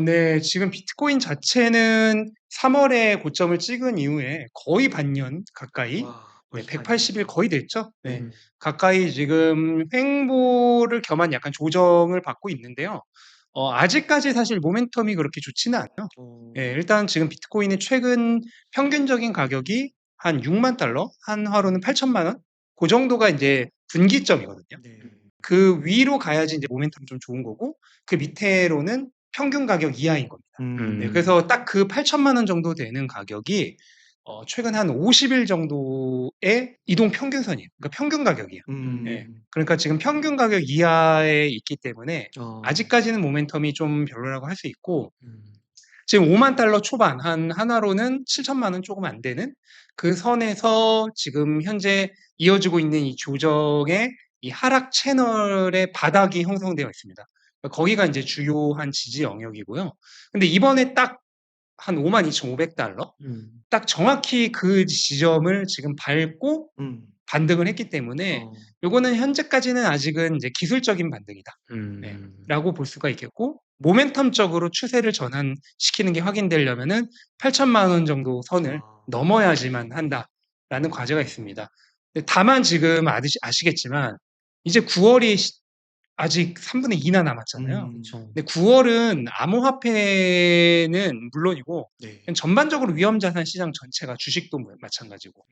네. 지금 비트코인 자체는 3월에 고점을 찍은 이후에 거의 반년 가까이 와, 네 벌써 180일 반년이나. 거의 됐죠. 네. 네. 가까이 지금 횡보를 겸한 약간 조정을 받고 있는데요. 아직까지 사실 모멘텀이 그렇게 좋지는 않아요. 예. 어. 일단 지금 비트코인의 최근 평균적인 가격이 한 $60,000, 한 하루는 8천만 원? 고 정도가 인제 분기점이거든요. 네. 그 위로 가야지 인제 모멘텀이 좀 좋은 거고 그 밑으로는 평균 가격 이하인 겁니다. 네. 그래서 딱 그 8천만 원 정도 되는 가격이 최근 한 50일 정도의 이동 평균선이에요. 그러니까 평균 가격이에요. 예. 그러니까 지금 평균 가격 이하에 있기 때문에 아직까지는 모멘텀이 좀 별로라고 할 수 있고 지금 $50,000 초반 한 하나로는 7천만 원 조금 안 되는 그 선에서 지금 현재 이어지고 있는 이 조정의 이 하락 채널의 바닥이 형성되어 있습니다. 거기가 인제 주요한 지지 영역이고요. 근데 이번에 딱 한 $52,500 딱 정확히 그 지점을 지금 밟고 반등을 했기 때문에 요거는 현재까지는 아직은 이제 기술적인 반등이다. 네. 라고 볼 수가 있겠고 모멘텀적으로 추세를 전환시키는 게 확인되려면은 8천만 원 정도 선을 넘어야지만 한다라는 과제가 있습니다. 다만 지금 아시겠지만 이제 9월이 아직 3분의 2나 남았잖아요. 그쵸. 근데 9월은 암호화폐는 물론이고 네. 그냥 전반적으로 위험자산 시장 전체가 주식도 마찬가지고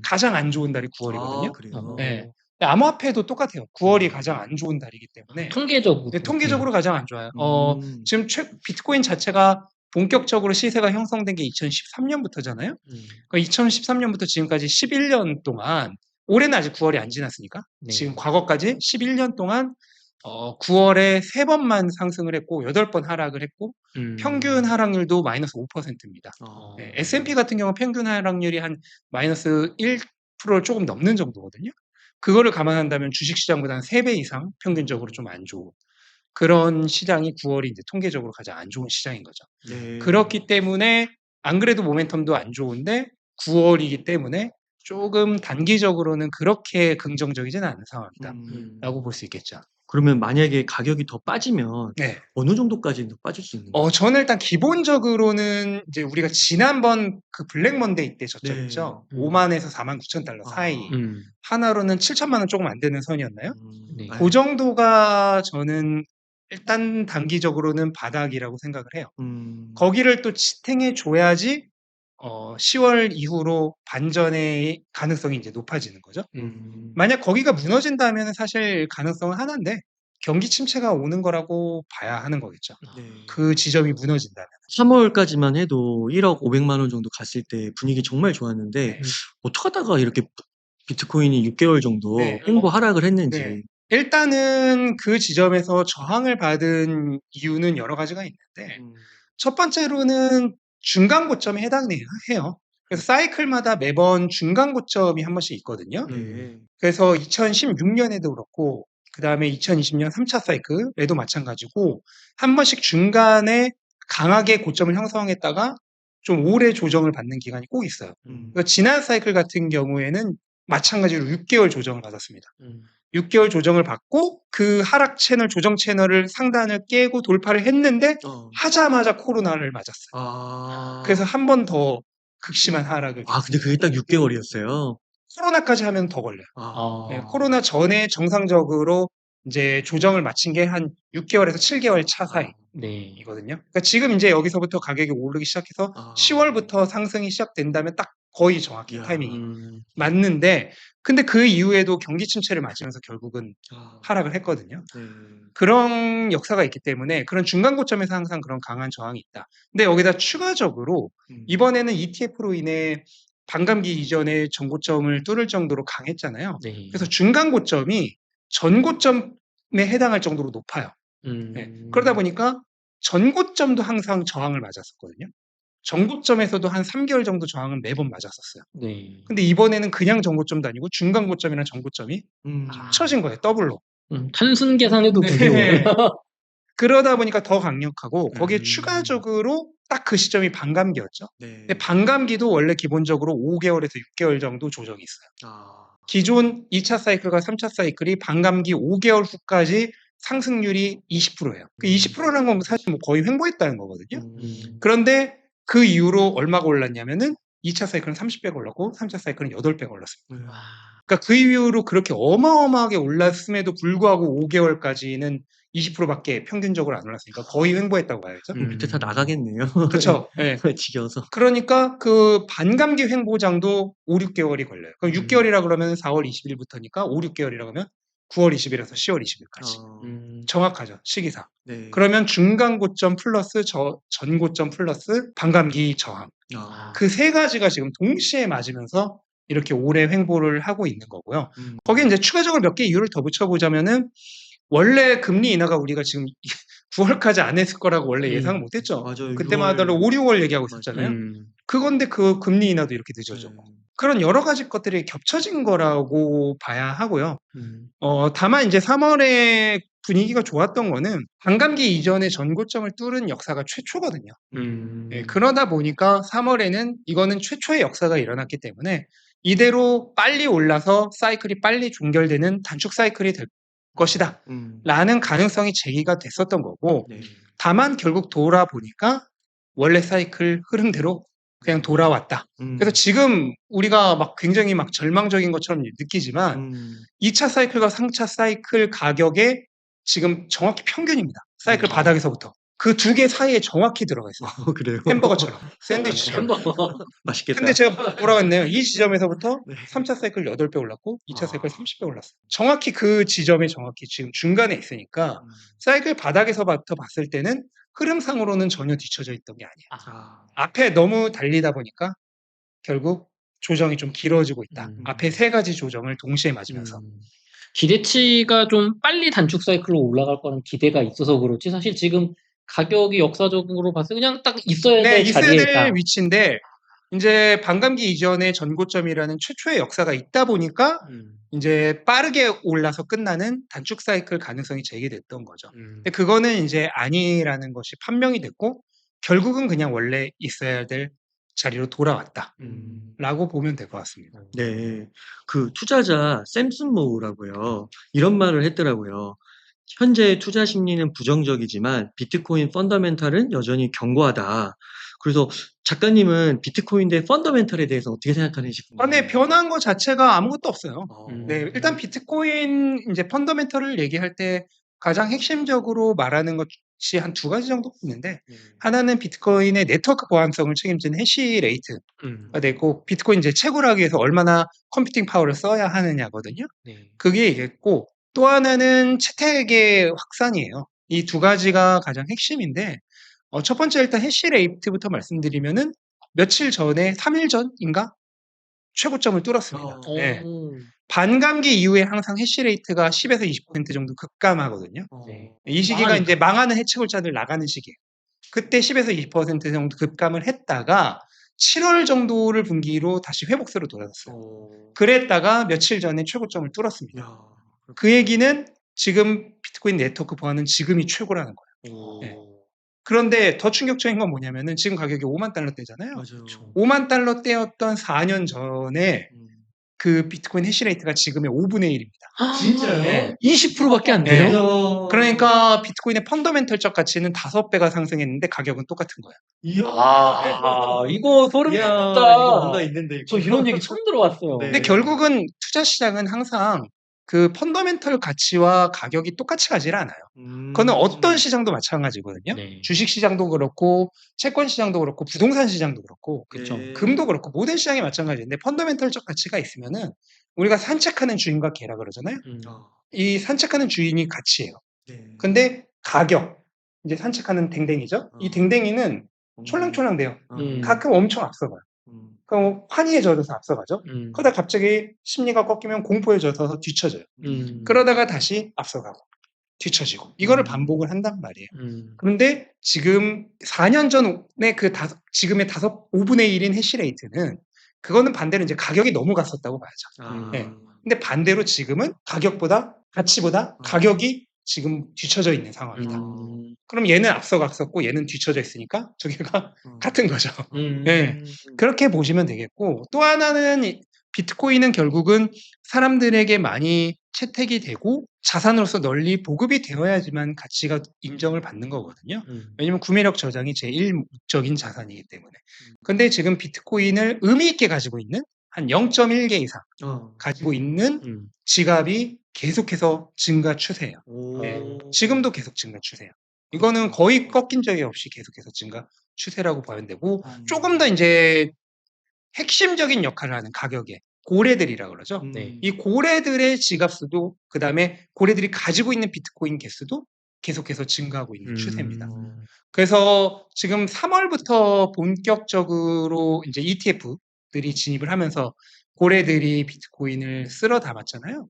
가장 안 좋은 달이 9월이거든요. 그래요? 네. 암호화폐도 똑같아요. 9월이 가장 안 좋은 달이기 때문에 통계적으로. 네, 통계적으로 가장 안 좋아요. 지금 비트코인 자체가 본격적으로 시세가 형성된 게 2013년부터잖아요. 그러니까 2013년부터 지금까지 11년 동안 올해는 아직 9월이 안 지났으니까 네. 지금 과거까지 11년 동안 9월에 3번만 상승을 했고 8번 하락을 했고 평균 하락률도 마이너스 5%입니다. 네, S&P 같은 경우는 평균 하락률이 한 마이너스 1%를 조금 넘는 정도거든요. 그거를 감안한다면 주식시장보다 한 3배 이상 평균적으로 좀 안 좋은 그런 시장이 9월이 이제 통계적으로 가장 안 좋은 시장인 거죠. 네. 그렇기 때문에 안 그래도 모멘텀도 안 좋은데 9월이기 때문에 조금 단기적으로는 그렇게 긍정적이지는 않은 상황이다라고 볼 수 있겠죠. 그러면 만약에 가격이 더 빠지면 네. 어느 정도까지 더 빠질 수 있는 거예요? 저는 일단 기본적으로는 이제 우리가 지난번 그 블랙 먼데이 때 저점이죠. 네. 50,000에서 49,000달러 사이. 하나로는 7천만 원 조금 안 되는 선이었나요? 네. 그 정도가 저는 일단 단기적으로는 바닥이라고 생각을 해요. 거기를 또 지탱해 줘야지 10월 이후로 반전의 가능성이 이제 높아지는 거죠. 만약 거기가 무너진다면은 사실 가능성은 하나인데 경기 침체가 오는 거라고 봐야 하는 거겠죠. 네. 그 지점이 무너진다면. 3월까지만 해도 1억 500만 원 정도 갔을 때 분위기 정말 좋았는데 네. 어떡하다가 이렇게 비트코인이 6개월 정도 네. 횡보 하락을 했는지. 네. 일단은 그 지점에서 저항을 받은 이유는 여러 가지가 있는데 첫 번째로는 중간 고점에 해당해요. 그래서 사이클마다 매번 중간 고점이 한 번씩 있거든요. 네. 그래서 2016년에도 그렇고 그다음에 2020년 3차 사이클에도 마찬가지고 한 번씩 중간에 강하게 고점을 형성했다가 좀 오래 조정을 받는 기간이 꼭 있어요. 그러니까 지난 사이클 같은 경우에는 마찬가지로 6개월 조정을 받았습니다. 6개월 조정을 받고 그 하락 채널, 조정 채널을 상단을 깨고 돌파를 했는데 하자마자 코로나를 맞았어요. 그래서 한 번 더 극심한 하락을 근데 그게 딱 6개월이었어요. 코로나까지 하면 더 걸려요. 네, 코로나 전에 정상적으로 이제 조정을 마친 게 한 6개월에서 7개월 차 사이거든요. 그러니까 지금 이제 여기서부터 가격이 오르기 시작해서 10월부터 상승이 시작된다면 딱 거의 정확히 타이밍이 맞는데 근데 그 이후에도 경기 침체를 맞으면서 결국은 하락을 했거든요. 그런 역사가 있기 때문에 그런 중간 고점에서 항상 그런 강한 저항이 있다. 근데 여기다 추가적으로 이번에는 ETF로 인해 반감기 이전에 전고점을 뚫을 정도로 강했잖아요. 네. 그래서 중간 고점이 전고점에 해당할 정도로 높아요. 네. 그러다 보니까 전고점도 항상 저항을 맞았었거든요. 전고점에서도 한 3개월 정도 저항을 매번 맞았었어요. 네. 근데 이번에는 그냥 전고점도 아니고 중간 고점이랑 전고점이 합쳐진 거예요. 더블로. 단순 계산해도 네. 그게 뭐예요? 그러다 보니까 더 강력하고 거기에 추가적으로 딱 그 시점이 반감기였죠. 근데 반감기도 원래 기본적으로 5개월에서 6개월 정도 조정이 있어요. 기존 2차 사이클과 3차 사이클이 반감기 5개월 후까지 상승률이 20%예요. 그 20%라는 건 사실 뭐 거의 횡보했다는 거거든요. 음. 그런데 그 이후로 얼마가 올랐냐면은 2차 사이클은 30배가 올랐고 3차 사이클은 8배가 올랐습니다. 네. 그러니까 그 이후로 그렇게 어마어마하게 올랐음에도 불구하고 5개월까지는 20%밖에 평균적으로 안 올랐으니까 거의 횡보했다고 봐야죠. 밑에 다 나가겠네요. 그렇죠. 예. 지겨워서. 그러니까 그 반감기 횡보장도 5, 6개월이 걸려요. 그럼 6개월이라 그러면 4월 20일부터니까 5, 6개월이라 그러면 9월 20일에서 10월 20일까지. 어. 정확하죠. 시기상. 네. 그러면 중간 고점 플러스 전 고점 플러스 반감기 저항. 아. 그 세 가지가 지금 동시에 맞으면서 이렇게 오래 횡보를 하고 있는 거고요. 음. 거기에 이제 추가적으로 몇 개 이유를 더 붙여보자면은 원래 금리 인하가 우리가 지금 9월까지 안 했을 거라고 원래 예상을 못 했죠. 맞아요. 그때만 하더라도 5, 6월 얘기하고 있었잖아요. 그건데 그 금리 인하도 이렇게 늦어졌고. 그런 여러 가지 것들이 겹쳐진 거라고 봐야 하고요. 다만 이제 3월에 분위기가 좋았던 거는 반감기 이전에 전고점을 뚫은 역사가 최초거든요. 예, 그러다 보니까 3월에는 이거는 최초의 역사가 일어났기 때문에 이대로 빨리 올라서 사이클이 빨리 종결되는 단축 사이클이 될 것이다 라는 가능성이 제기가 됐었던 거고, 네. 다만 결국 돌아보니까 원래 사이클 흐름대로 그냥 돌아왔다. 그래서 지금 우리가 막 굉장히 막 절망적인 것처럼 느끼지만 2차 사이클과 3차 사이클 가격에 지금 정확히 평균입니다. 사이클 바닥에서부터. 그 두 개 사이에 정확히 들어가 있어요. 그래요? 햄버거처럼. 샌드위치처럼. 맛있겠다. 근데 제가 뭐라고 했네요. 이 지점에서부터 네. 3차 사이클 8배 올랐고 2차 사이클 30배 올랐어요. 정확히 그 지점에 정확히 지금 중간에 있으니까 사이클 바닥에서부터 봤을 때는 흐름상으로는 전혀 뒤쳐져 있던 게 아니에요. 앞에 너무 달리다 보니까 결국 조정이 좀 길어지고 있다. 앞에 세 가지 조정을 동시에 맞으면서. 기대치가 좀 빨리 단축 사이클로 올라갈 거라는 기대가 있어서 그렇지 사실 지금 가격이 역사적으로 봤을 때 그냥 딱 있어야 네, 될 있어야 자리에 될 있다. 위치인데 이제 반감기 이전에 전고점이라는 최초의 역사가 있다 보니까 이제 빠르게 올라서 끝나는 단축 사이클 가능성이 제기됐던 거죠. 근데 그거는 이제 아니라는 것이 판명이 됐고 결국은 그냥 원래 있어야 될 자리로 돌아왔다라고 보면 될 것 같습니다. 네. 그 투자자 샘슨 모우라고요. 이런 말을 했더라고요. 현재 투자 심리는 부정적이지만 비트코인 펀더멘탈은 여전히 견고하다. 그래서 작가님은 비트코인 대 펀더멘탈에 대해서 어떻게 생각하는지 네, 변한 것 자체가 아무것도 없어요. 궁금해요. 네, 일단 비트코인 이제 펀더멘털을 얘기할 때 가장 핵심적으로 말하는 것이 한 두 가지 정도 있는데, 하나는 비트코인의 네트워크 보안성을 책임지는 해시 레이트가 되고, 비트코인 이제 채굴 하기 위해서 얼마나 컴퓨팅 파워를 써야 하느냐거든요. 그게 있겠고, 또 하나는 채택의 확산이에요. 이 두 가지가 가장 핵심인데, 첫 번째 일단 해시 레이트부터 말씀드리면은 며칠 전에 3일 전인가 최고점을 뚫었습니다. 네. 반감기 이후에 항상 해시레이트가 10에서 20% 정도 급감하거든요. 이 시기가 이제 망하는 해치골자들 나가는 시기예요. 그때 10에서 20% 정도 급감을 했다가 7월 정도를 분기로 다시 회복세로 돌아섰어요. 그랬다가 며칠 전에 최고점을 뚫었습니다. 그 얘기는 지금 비트코인 네트워크 보안은 지금이 최고라는 거예요. 네. 그런데 더 충격적인 건 뭐냐면은 지금 가격이 5만 달러대잖아요. 맞아요. 5만 달러대였던 4년 전에 그 비트코인 해시레이트가 지금의 5분의 1입니다. 진짜요? 네. 20%밖에 안 네. 돼요? 그러니까 비트코인의 펀더멘털적 가치는 5배가 상승했는데 가격은 똑같은 거예요. 이거 소름 이야, 돋는다. 이거 뭔가 있는데. 저 이런 얘기 처음 들어봤어요. 네. 근데 결국은 투자 시장은 항상 그 펀더멘털 가치와 가격이 똑같이 가질 않아요. 그거는 어떤 시장도 마찬가지거든요. 네. 주식 시장도 그렇고 채권 시장도 그렇고 부동산 시장도 그렇고 그쵸. 금도 그렇고 모든 시장이 마찬가지인데 펀더멘털적 가치가 있으면은 우리가 산책하는 주인과 개라 그러잖아요. 이 산책하는 주인이 가치예요. 근데 가격, 이제 산책하는 댕댕이죠. 이 댕댕이는 촐랑촐랑대요. 가끔 엄청 앞서가요. 그럼 환희에 젖어서 앞서가죠. 그러다 갑자기 심리가 꺾이면 공포에 젖어서 뒤처져요. 그러다가 다시 앞서가고 뒤처지고 이거를 반복을 한단 말이에요. 그런데 지금 4년 전에 그 지금의 5분의 1인 해시레이트는 그거는 반대로 이제 가격이 너무 갔었다고 봐야죠. 네. 근데 반대로 지금은 가치보다 가격이 지금 뒤처져 있는 상황이다. 그럼 얘는 앞서갔었고 얘는 뒤처져 있으니까 두 개가 같은 거죠. 네. 그렇게 보시면 되겠고, 또 하나는 비트코인은 결국은 사람들에게 많이 채택이 되고 자산으로서 널리 보급이 되어야지만 가치가 인정을 받는 거거든요. 왜냐면 구매력 저장이 제일 목적인 자산이기 때문에. 근데 지금 비트코인을 의미 있게 가지고 있는 한 0.1개 이상 가지고 있는 지갑이 계속해서 증가 추세예요. 네. 지금도 계속 증가 추세예요. 이거는 거의 꺾인 적이 없이 계속해서 증가 추세라고 봐야 되고, 조금 더 이제 핵심적인 역할을 하는 가격에 고래들이라고 그러죠. 네. 이 고래들의 지갑 수도, 그 다음에 고래들이 가지고 있는 비트코인 개수도 계속해서 증가하고 있는 추세입니다. 그래서 지금 3월부터 본격적으로 이제 ETF들이 진입을 하면서 고래들이 비트코인을 쓸어 담았잖아요.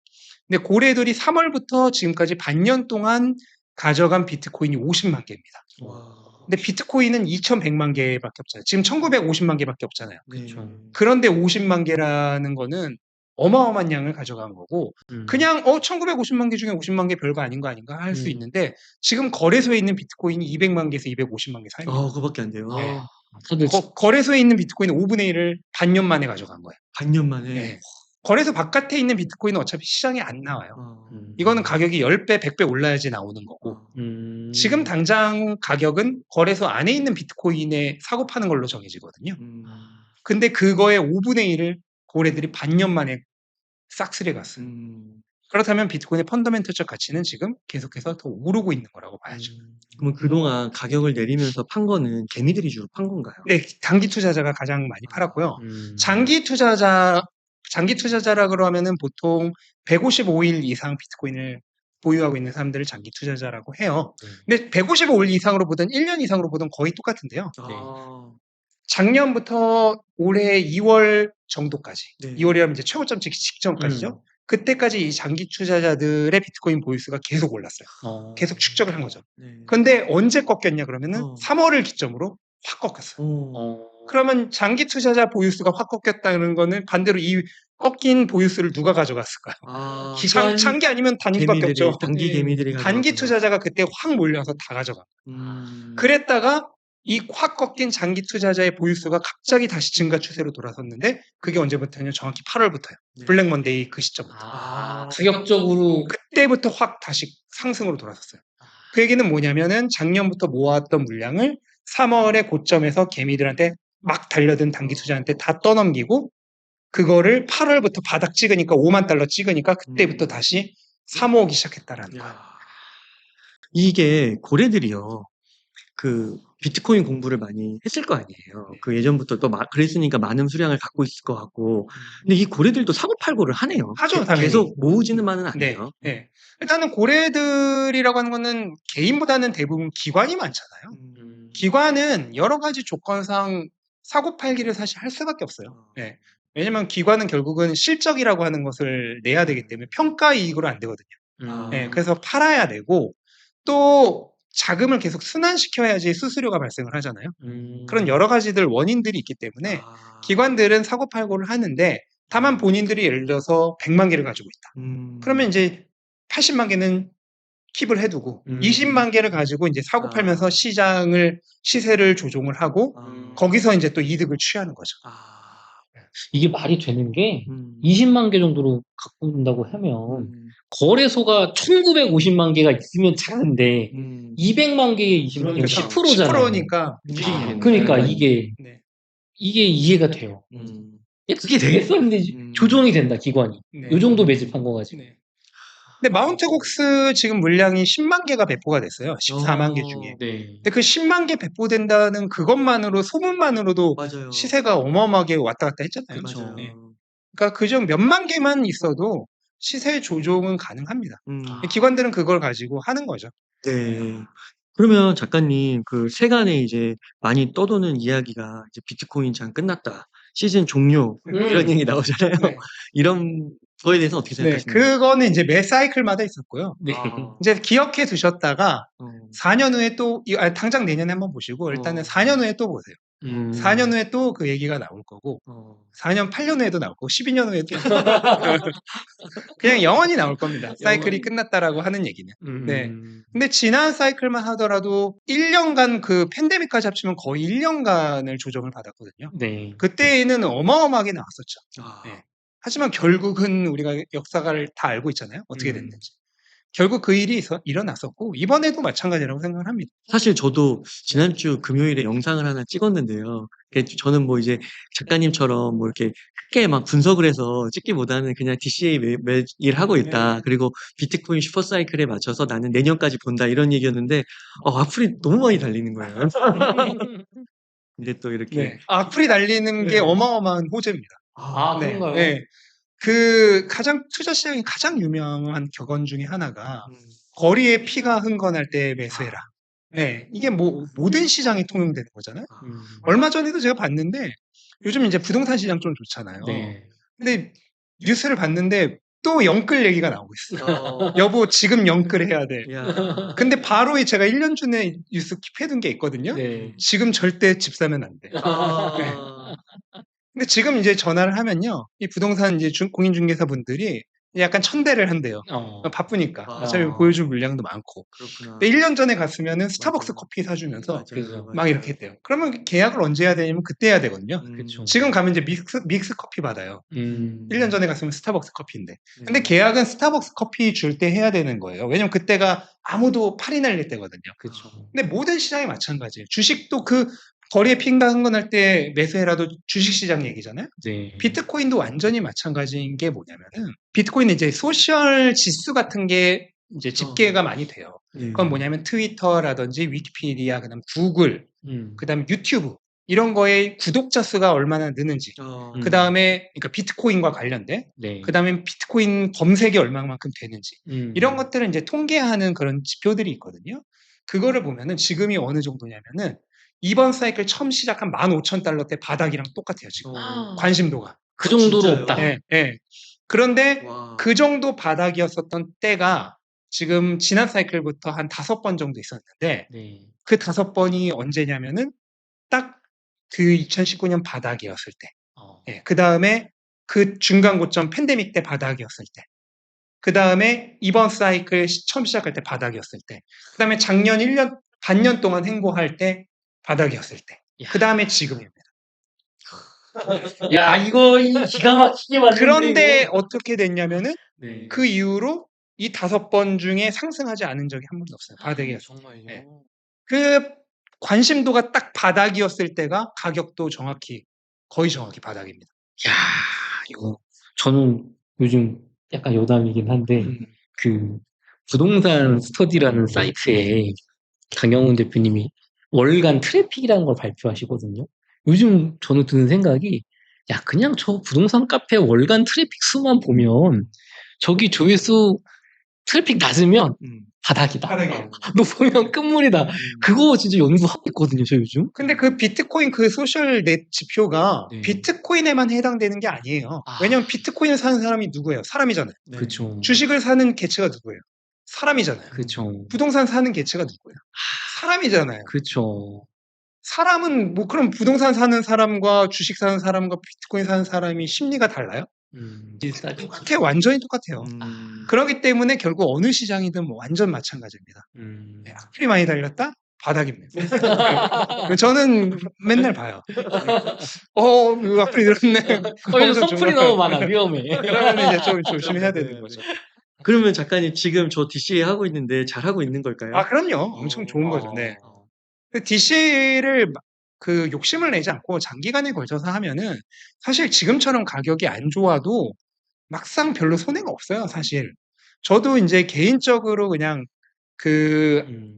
근데 고래들이 3월부터 지금까지 반년 동안 가져간 비트코인이 50만 개입니다. 근데 비트코인은 2,100만 개밖에 없잖아요. 지금 1,950만 개밖에 없잖아요. 그렇죠. 그런데 50만 개라는 거는 어마어마한 양을 가져간 거고, 그냥 1950만 개 중에 50만 개 별거 아닌 거 아닌가 할 수 있는데, 지금 거래소에 있는 비트코인이 200만 개에서 250만 개 사이입니다. 그거밖에 안 돼요. 네. 다들 거래소에 있는 비트코인은 5분의 1을 반년 만에 가져간 거예요. 반년 만에. 네. 거래소 바깥에 있는 비트코인은 어차피 시장에 안 나와요. 어. 이거는 가격이 10배, 100배 올라야지 나오는 거고, 지금 당장 가격은 거래소 안에 있는 비트코인에 사고 파는 걸로 정해지거든요. 근데 그거의 5분의 1을 고래들이 반년 만에 싹쓸이 갔어요. 그렇다면 비트코인의 펀더멘털적 가치는 지금 계속해서 더 오르고 있는 거라고 봐야죠. 그러면 그동안 가격을 내리면서 판 거는 개미들이 주로 판 건가요? 네, 단기 투자자가 가장 많이 팔았고요. 장기 투자자라 그러면은 보통 155일 이상 비트코인을 보유하고 있는 사람들을 장기 투자자라고 해요. 근데 155일 이상으로 보든 1년 이상으로 보든 거의 똑같은데요. 작년부터 올해 2월 정도까지, 네. 2월이라면 이제 최고점 찍기 직전까지죠. 그때까지 이 장기 투자자들의 비트코인 보유수가 계속 올랐어요. 계속 축적을 한 거죠. 네. 근데 언제 꺾였냐 그러면은 3월을 기점으로 확 꺾였어요. 그러면 장기 투자자 보유수가 확 꺾였다는 거는 반대로 이 꺾인 보유수를 누가 가져갔을까요? 장기 아니면 단기밖에 없죠. 단기 개미들이 단기 투자자가 그때 확 몰려서 다 가져간 거예요. 그랬다가 이 확 꺾인 장기 투자자의 보유수가 갑자기 다시 증가 추세로 돌아섰는데, 그게 언제부터냐? 정확히 8월부터요. 블랙 먼데이 그 시점부터. 가격적으로 그때부터 확 다시 상승으로 돌아섰어요. 그 얘기는 뭐냐면은 작년부터 모아왔던 물량을 3월의 고점에서 개미들한테 막 달려든 단기 투자한테 다 떠넘기고, 그거를 8월부터 바닥 찍으니까 5만 달러 찍으니까 그때부터 다시 사모으기 시작했다라는 거예요. 이게 고래들이요. 그 비트코인 공부를 많이 했을 거 아니에요. 그 예전부터 또 그랬으니까 많은 수량을 갖고 있을 것 같고. 근데 이 고래들도 사고 팔고를 하네요. 하죠, 당연히. 계속 모으지는만은 않네요. 네. 일단은 고래들이라고 하는 거는 개인보다는 대부분 기관이 많잖아요. 기관은 여러 가지 조건상 사고 팔기를 사실 할 수밖에 없어요. 네. 왜냐면 기관은 결국은 실적이라고 하는 것을 내야 되기 때문에 평가 이익으로 안 되거든요. 네. 그래서 팔아야 되고, 또 자금을 계속 순환시켜야지 수수료가 발생을 하잖아요. 그런 여러 가지들 원인들이 있기 때문에 기관들은 사고 팔고를 하는데, 다만 본인들이 예를 들어서 100만 개를 가지고 있다. 그러면 이제 80만 개는 킵을 해두고 20만 개를 가지고 이제 사고 팔면서 시세를 조종을 하고 거기서 이제 또 이득을 취하는 거죠. 이게 말이 되는 게 20만 개 정도로 갖고 온다고 하면 거래소가 1950만 개가 있으면 작은데 200만 개의 20만 개는 10%잖아요. 10%니까 그러니까 이게 네. 이해가 돼요. 그게 되겠어? 근데 조정이 된다, 기관이. 네. 요 정도 매집한 거 가지고. 네. 근데 마운트곡스 지금 물량이 10만 개가 배포가 됐어요. 14만 개 중에. 네. 근데 그 10만 개 배포된다는 그것만으로, 소문만으로도 맞아요. 시세가 어마어마하게 왔다 갔다 했잖아요. 그렇죠. 네. 그러니까 그중 몇만 개만 있어도 시세 조종은 가능합니다. 기관들은 그걸 가지고 하는 거죠. 네. 그러면 작가님, 그 세간에 이제 많이 떠도는 이야기가 이제 비트코인 장 끝났다, 시즌 종료, 이런 얘기 나오잖아요. 네. 이런 거에 대해서 어떻게 네, 생각하십니까? 그거는 이제 매 사이클마다 있었고요. 네. 이제 기억해 두셨다가 어. 4년 후에 또, 당장 내년에 한번 보시고, 일단은 4년 후에 또 보세요. 4년 후에 또 그 얘기가 나올 거고, 4년, 8년 후에도 나올 거고, 12년 후에도 그냥 영원히 나올 겁니다. 사이클이 끝났다라고 하는 얘기는. 네. 근데 지난 사이클만 하더라도 1년간 그 팬데믹까지 합치면 거의 1년간을 조정을 받았거든요. 네. 그때는 어마어마하게 나왔었죠. 아. 네. 하지만 결국은 우리가 역사를 다 알고 있잖아요. 어떻게 됐는지. 결국 그 일이 일어났었고 이번에도 마찬가지라고 생각을 합니다. 사실 저도 지난주 금요일에 영상을 하나 찍었는데요. 저는 뭐 이제 작가님처럼 뭐 이렇게 크게 막 분석을 해서 찍기보다는 그냥 DCA 매일 하고 있다. 그리고 비트코인 슈퍼사이클에 맞춰서 나는 내년까지 본다. 이런 얘기였는데, 악플이 너무 많이 달리는 거예요. 근데 또 이렇게. 네. 악플이 달리는 게 어마어마한 호재입니다. 네. 그런가요? 네. 투자 시장이 가장 유명한 격언 중에 하나가 거리에 피가 흥건할 때 매수해라. 네. 이게 모든 시장에 통용되는 거잖아요. 얼마 전에도 제가 봤는데 요즘 이제 부동산 시장 좀 좋잖아요. 네. 근데 뉴스를 봤는데 또 영끌 얘기가 나오고 있어요. 여보, 지금 영끌해야 돼. 야. 근데 바로 제가 1년 전에 뉴스 킵해둔 게 있거든요. 네. 지금 절대 집 사면 안 돼. 근데 지금 이제 전화를 하면요. 이 부동산 이제 공인중개사 분들이 약간 천대를 한대요. 바쁘니까. 어차피 보여줄 물량도 많고. 그렇구나. 근데 1년 전에 갔으면은 스타벅스 커피 사주면서 막 이렇게 했대요. 그러면 계약을 언제 해야 되냐면 그때 해야 되거든요. 그쵸. 지금 가면 이제 믹스 커피 받아요. 1년 전에 갔으면 스타벅스 커피인데. 근데 네. 계약은 스타벅스 커피 줄 때 해야 되는 거예요. 왜냐면 그때가 아무도 팔이 날릴 때거든요. 그쵸. 근데 모든 시장이 마찬가지예요. 주식도 거리에 핑가 흥건할 때 매수해라도 주식시장 얘기잖아요. 네. 비트코인도 완전히 마찬가지인 게 뭐냐면은 비트코인은 이제 소셜 지수 같은 게 이제 집계가 많이 돼요. 그건 뭐냐면 트위터라든지 위키피디아, 그다음 구글, 그다음 유튜브 이런 거에 구독자 수가 얼마나 느는지, 그다음에 그러니까 비트코인과 관련된, 네. 그다음에 비트코인 검색이 얼마만큼 되는지 이런 음. 것들을 이제 통계하는 그런 지표들이 있거든요. 그거를 보면은 지금이 어느 정도냐면은 이번 사이클 처음 시작한 15,000달러 때 바닥이랑 똑같아요, 지금. 관심도가. 그 정도로 진짜요? 없다. 예, 예. 그런데 와. 그 정도 바닥이었었던 때가 지금 지난 사이클부터 한 5번 정도 있었는데 네. 그 5번이 언제냐면은 딱 그 2019년 바닥이었을 때. 예. 그다음에 그 중간 고점 팬데믹 때 바닥이었을 때. 그다음에 이번 사이클 처음 시작할 때 바닥이었을 때. 그다음에 작년 1년 반년 동안 행보할 때 바닥이었을 때. 야. 그다음에 지금입니다. 야, 이거 기가 막히게 맞는데. 그런데 이거. 어떻게 됐냐면은 네. 그 이후로 이 5번 중에 상승하지 않은 적이 한 번도 없어요. 바닥이었어요. 정말요? 네. 그 관심도가 딱 바닥이었을 때가 가격도 거의 정확히 바닥입니다. 야, 이거 저는 요즘 약간 여담이긴 한데 그 부동산 스터디라는 사이트에 강영훈 대표님이 월간 트래픽이라는 걸 발표하시거든요. 요즘 저는 드는 생각이 야, 그냥 저 부동산 카페 월간 트래픽 수만 보면 저기 조회수 트래픽 낮으면 바닥이다. 바닥이에요. 높으면 끝물이다. 그거 진짜 연구하고 있거든요, 저 요즘. 근데 그 비트코인 그 소셜 넷 지표가 네. 비트코인에만 해당되는 게 아니에요. 왜냐면 비트코인을 사는 사람이 누구예요? 사람이잖아요. 네. 그쵸. 주식을 사는 개체가 누구예요? 사람이잖아요. 그쵸. 부동산 사는 개체가 누구예요? 사람이잖아요. 그쵸. 사람은 그럼 부동산 사는 사람과 주식 사는 사람과 비트코인 사는 사람이 심리가 달라요? 비슷하죠. 똑같아요. 완전히 똑같아요. 그렇기 때문에 결국 어느 시장이든 완전 마찬가지입니다. 네, 악플이 많이 달렸다? 바닥입니다. 저는 맨날 봐요. 이거 악플이 들었네. 요즘 선풀이 너무 많아. 위험해. 그러면 이제 좀 조심해야 되는 거죠. 그러면 작가님 지금 저 DCA 하고 있는데 잘하고 있는 걸까요? 그럼요. 엄청 좋은 거죠. 네. DC를 욕심을 내지 않고 장기간에 걸쳐서 하면은 사실 지금처럼 가격이 안 좋아도 막상 별로 손해가 없어요, 사실. 저도 이제 개인적으로 그냥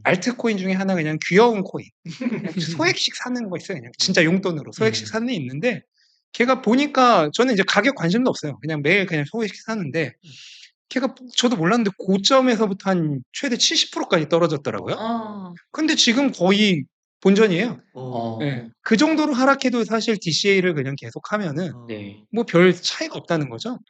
알트코인 중에 하나 그냥 귀여운 코인. 그냥 소액씩 사는 거 있어요. 그냥 진짜 용돈으로 소액씩 사는 애 있는데 걔가 보니까 저는 이제 가격 관심도 없어요. 그냥 매일 그냥 소액씩 사는데 걔가 저도 몰랐는데 고점에서부터 한 최대 70%까지 떨어졌더라고요. 근데 지금 거의 본전이에요. 네. 그 정도로 하락해도 사실 DCA를 그냥 계속하면은 네. 별 차이가 없다는 거죠.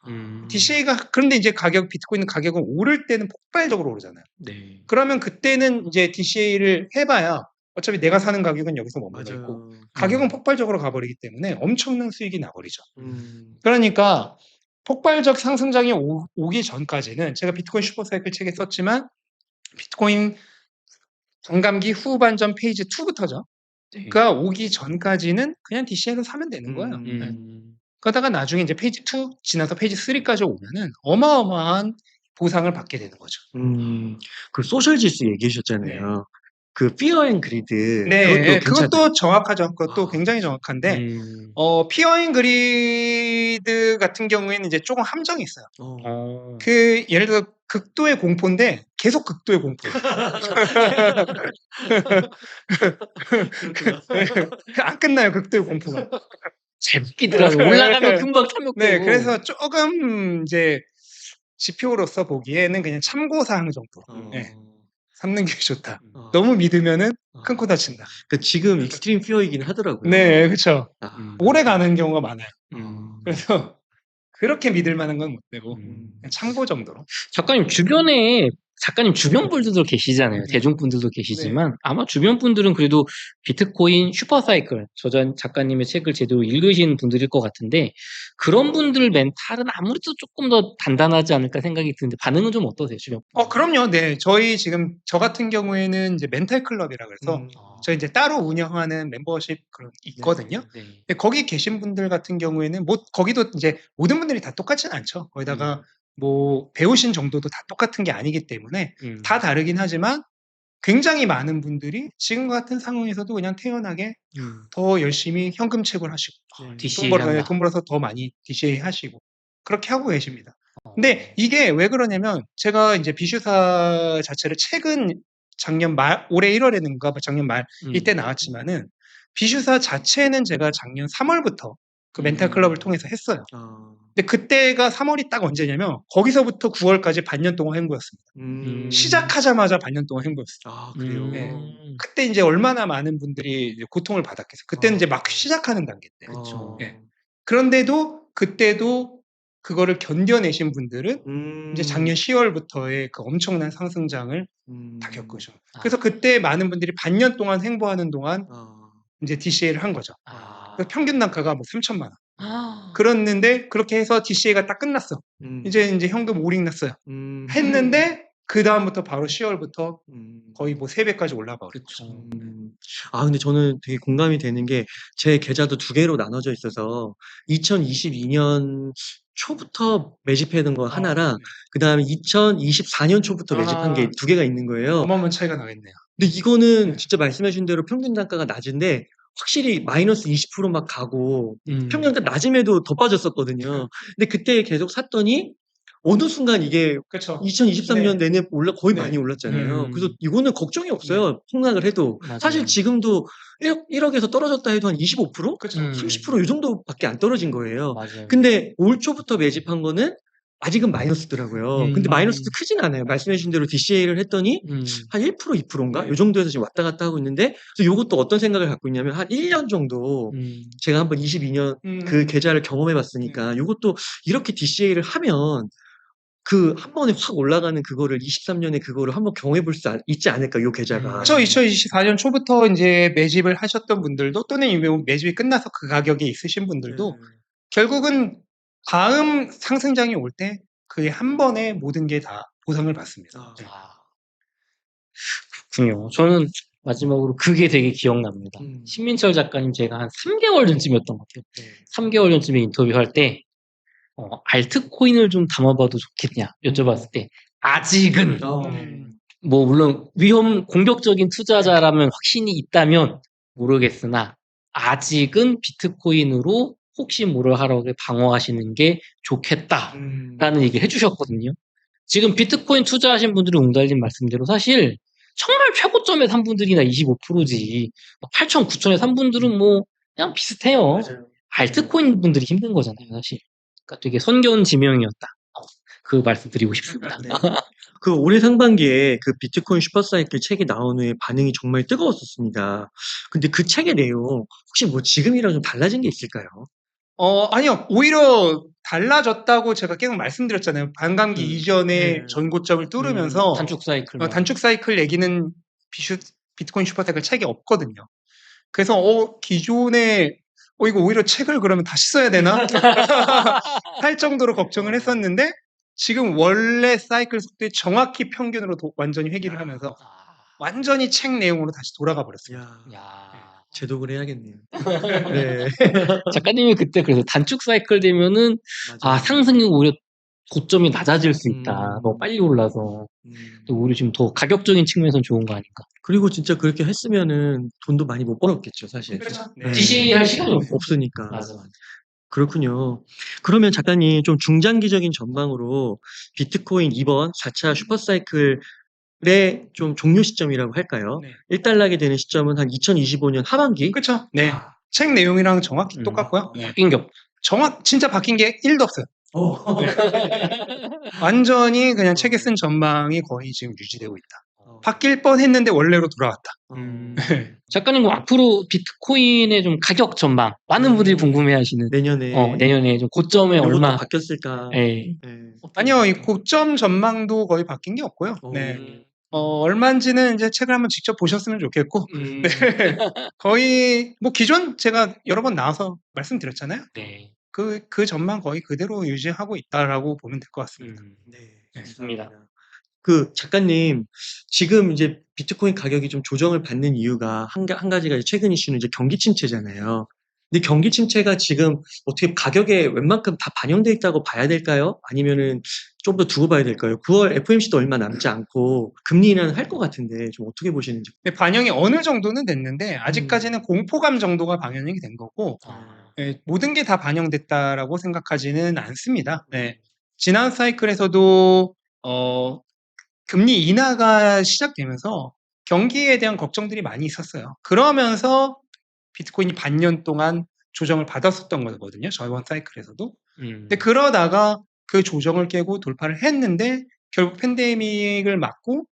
DCA가 그런데 이제 비트코인 가격은 오를 때는 폭발적으로 오르잖아요. 네. 그러면 그때는 이제 DCA를 해봐야 어차피 내가 사는 가격은 여기서 머물러 있고 가격은 폭발적으로 가버리기 때문에 엄청난 수익이 나버리죠. 그러니까 폭발적 상승장이 오기 전까지는 제가 비트코인 슈퍼사이클 책에 썼지만 비트코인 반감기 후반전 페이지 2부터죠. 그가 오기 전까지는 그냥 DCA로 사면 되는 거예요. 네. 그러다가 나중에 이제 페이지 2 지나서 페이지 3까지 오면은 어마어마한 보상을 받게 되는 거죠. 그 소셜 지수 얘기하셨잖아요. 그 Fear and Greed 네, 그것도 예, 괜찮아요. 그것도 정확하죠. 그것도 아, 굉장히 정확한데, 음. 피어 앤 그리드 같은 경우에는 이제 조금 함정이 있어요. 어. 예를 들어 극도의 공포인데 계속 극도의 공포예요. 안 끝나요, 극도의 공포가. 재밌기더라고요. 올라가면 금방 탐욕되고. 네, 그래서 조금 이제 지표로서 보기에는 그냥 참고사항 정도. 네, 삼는 게 좋다. 너무 믿으면은 큰 코 다친다. 그 지금 익스트림 피어이긴 하더라고요. 네, 그렇죠. 아, 오래 가는 경우가 많아요. 음. 그래서 그렇게 믿을 만한 건 못 되고 음. 그냥 참고 정도로. 작가님 주변 분들도 계시잖아요. 네. 대중분들도 계시지만 아마 주변 분들은 그래도 비트코인 슈퍼사이클 작가님의 책을 제대로 읽으신 분들일 것 같은데 그런 분들 멘탈은 아무래도 조금 더 단단하지 않을까 생각이 드는데 반응은 좀 어떠세요, 주변? 그럼요. 네, 저 같은 경우에는 이제 멘탈 클럽이라 그래서 저 이제 따로 운영하는 멤버십 그런 있거든요. 네. 근데 거기 계신 분들 같은 경우에는 뭐 거기도 이제 모든 분들이 다 똑같진 않죠. 거기다가 뭐 배우신 정도도 다 똑같은 게 아니기 때문에 다 다르긴 하지만 굉장히 많은 분들이 지금 같은 상황에서도 그냥 태연하게 더 열심히 현금 채굴 하시고 DCA 한다. 돈 벌어서 더 많이 DCA 하시고 그렇게 하고 계십니다. 어. 근데 이게 왜 그러냐면 제가 이제 비슈사 자체를 최근 올해 1월에는가 작년 말 이때 나왔지만은 비슈사 자체는 제가 작년 3월부터 그 멘탈 클럽을 통해서 했어요. 근데 그때가 3월이 딱 언제냐면 거기서부터 9월까지 반년 동안 횡보였습니다. 시작하자마자 반년 동안 횡보였어요. 아, 그래요. 네. 그때 이제 얼마나 많은 분들이 이제 고통을 받았겠어요. 그때는 이제 막 시작하는 단계 때. 그쵸. 예. 그런데도 그때도 그거를 견뎌내신 분들은 이제 작년 10월부터의 그 엄청난 상승장을 다 겪으죠. 그래서 그때 많은 분들이 반년 동안 횡보하는 동안 이제 DCA를 한 거죠. 그래서 평균 단가가 뭐 3천만 원. 그랬는데 그렇게 해서 DCA가 딱 끝났어. 이제 현금 오링 났어요. 했는데 그 다음부터 바로 10월부터 거의 뭐 3배까지 올라가 버렸죠. 근데 저는 되게 공감이 되는 게 제 계좌도 2개로 나눠져 있어서 2022년 초부터 매집해둔 거 하나랑 네. 그다음에 2024년 초부터 매집한 게 2개가 있는 거예요. 어마어마한 차이가 나겠네요. 근데 이거는 네. 진짜 말씀하신 대로 평균 단가가 낮은데 확실히 마이너스 20% 막 가고 평균 단가 낮음에도 더 빠졌었거든요. 근데 그때 계속 샀더니 어느 순간 이게 그렇죠. 2023년 내내 거의 네. 많이 올랐잖아요. 그래서 이거는 걱정이 없어요. 폭락을 해도. 맞아요. 사실 지금도 1억에서 떨어졌다 해도 한 25%? 그렇죠. 30% 이 정도밖에 안 떨어진 거예요. 맞아요. 근데 올 초부터 매집한 거는 아직은 마이너스더라고요. 근데 마이너스도 크진 않아요. 말씀해주신 대로 DCA를 했더니 한 1%, 2%인가? 네. 이 정도에서 지금 왔다 갔다 하고 있는데, 그래서 요것도 어떤 생각을 갖고 있냐면, 한 1년 정도 제가 한번 22년 그 계좌를 경험해 봤으니까, 요것도 이렇게 DCA를 하면, 그 한 번에 확 올라가는 그거를 23년에 그거를 한번 경험해 볼 수 있지 않을까, 요 계좌가. 저 2024년 초부터 이제 매집을 하셨던 분들도 또는 매집이 끝나서 그 가격에 있으신 분들도 결국은 다음 상승장이 올 때 그게 한 번에 모든 게 다 보상을 받습니다. 네. 그렇군요. 저는 마지막으로 그게 되게 기억납니다. 신민철 작가님 제가 한 3개월 전쯤이었던 것 같아요. 3개월 전쯤에 인터뷰할 때 알트코인을 좀 담아봐도 좋겠냐 여쭤봤을 때 아직은 뭐 물론 공격적인 투자자라면 확신이 있다면 모르겠으나 아직은 비트코인으로 혹시 뭐를 하라고 방어하시는 게 좋겠다라는 얘기를 해주셨거든요. 지금 비트코인 투자하신 분들이 웅달린 말씀대로 사실 정말 최고점에 산 분들이나 25%지 8천, 9천에 산 분들은 뭐 그냥 비슷해요. 맞아요. 알트코인 분들이 힘든 거잖아요, 사실. 그러니까 되게 선견 지명이었다. 그 말씀 드리고 싶습니다. 네. 그 올해 상반기에 그 비트코인 슈퍼사이클 책이 나온 후에 반응이 정말 뜨거웠었습니다. 근데 그 책의 내용 혹시 뭐 지금이랑 좀 달라진 게 있을까요? 아니요. 오히려 달라졌다고 제가 계속 말씀드렸잖아요. 반감기 이전에 전고점을 뚫으면서 단축 사이클. 단축 사이클 얘기는 비트코인 슈퍼사이클 책에 없거든요. 그래서 기존에 이거 오히려 책을 그러면 다시 써야 되나? 할 정도로 걱정을 했었는데 지금 원래 사이클 속도에 정확히 평균으로 완전히 회귀를 하면서 완전히 책 내용으로 다시 돌아가 버렸습니다. 제독을 해야겠네요. 네. 작가님이 그때 그래서 단축 사이클 되면은 맞아요. 상승이 오히려 고점이 낮아질 수 있다. 너무 빨리 올라서. 또 오히려 지금 더 가격적인 측면에선 좋은 거 아닌가. 그리고 진짜 그렇게 했으면은 돈도 많이 못 벌었겠죠, 사실. 그렇죠. 네. 지시할 시간이 없어. 없으니까. 맞아. 그렇군요. 그러면 작가님 좀 중장기적인 전망으로 비트코인 이번 4차 슈퍼사이클의 좀 종료 시점이라고 할까요? 네. 일단락이 되는 시점은 한 2025년 하반기? 그렇죠. 네. 책 내용이랑 정확히 똑같고요. 네. 바뀐 게 진짜 바뀐 게 1도 없어요. 완전히 그냥 책에 쓴 전망이 거의 지금 유지되고 있다. 바뀔 뻔 했는데 원래로 돌아왔다. 작가님, 그럼 앞으로 비트코인의 좀 가격 전망, 많은 분들이 궁금해 하시는, 내년에 내년에 좀 고점에 이것도 얼마, 바뀌었을까? 예. 아니요, 이 고점 전망도 거의 바뀐 게 없고요. 네. 얼마인지는 이제 책을 한번 직접 보셨으면 좋겠고, 네. 거의, 뭐, 기존 제가 여러 번 나와서 말씀드렸잖아요. 네. 그 전망 거의 그대로 유지하고 있다라고 보면 될 것 같습니다. 네, 좋습니다. 그 작가님, 지금 이제 비트코인 가격이 좀 조정을 받는 이유가 한 가지가 이제 최근 이슈는 이제 경기 침체잖아요. 근데 경기 침체가 지금 어떻게 가격에 웬만큼 다 반영돼 있다고 봐야 될까요? 아니면은 좀 더 두고 봐야 될까요? 9월 FOMC도 얼마 남지 않고 금리 인하는 할 것 같은데 좀 어떻게 보시는지. 근데 반영이 어느 정도는 됐는데, 아직까지는 공포감 정도가 반영이 된 거고, 예, 모든 게 다 반영됐다라고 생각하지는 않습니다. 네. 지난 사이클에서도, 금리 인하가 시작되면서 경기에 대한 걱정들이 많이 있었어요. 그러면서 비트코인이 반년 동안 조정을 받았었던 거거든요. 저번 사이클에서도. 근데 그러다가 그 조정을 깨고 돌파를 했는데 결국 팬데믹을 맞고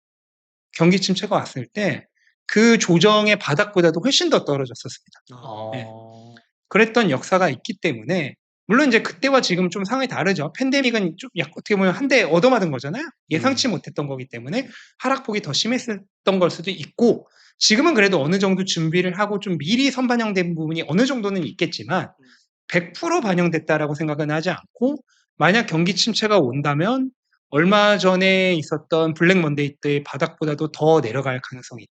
경기 침체가 왔을 때 그 조정의 바닥보다도 훨씬 더 떨어졌었습니다. 네. 그랬던 역사가 있기 때문에 물론 이제 그때와 지금 좀 상황이 다르죠. 팬데믹은 좀 어떻게 보면 한 대 얻어맞은 거잖아요. 예상치 못했던 거기 때문에 하락폭이 더 심했던 걸 수도 있고 지금은 그래도 어느 정도 준비를 하고 좀 미리 선반영된 부분이 어느 정도는 있겠지만 100% 반영됐다라고 생각은 하지 않고 만약 경기 침체가 온다면 얼마 전에 있었던 블랙 먼데이 때의 바닥보다도 더 내려갈 가능성이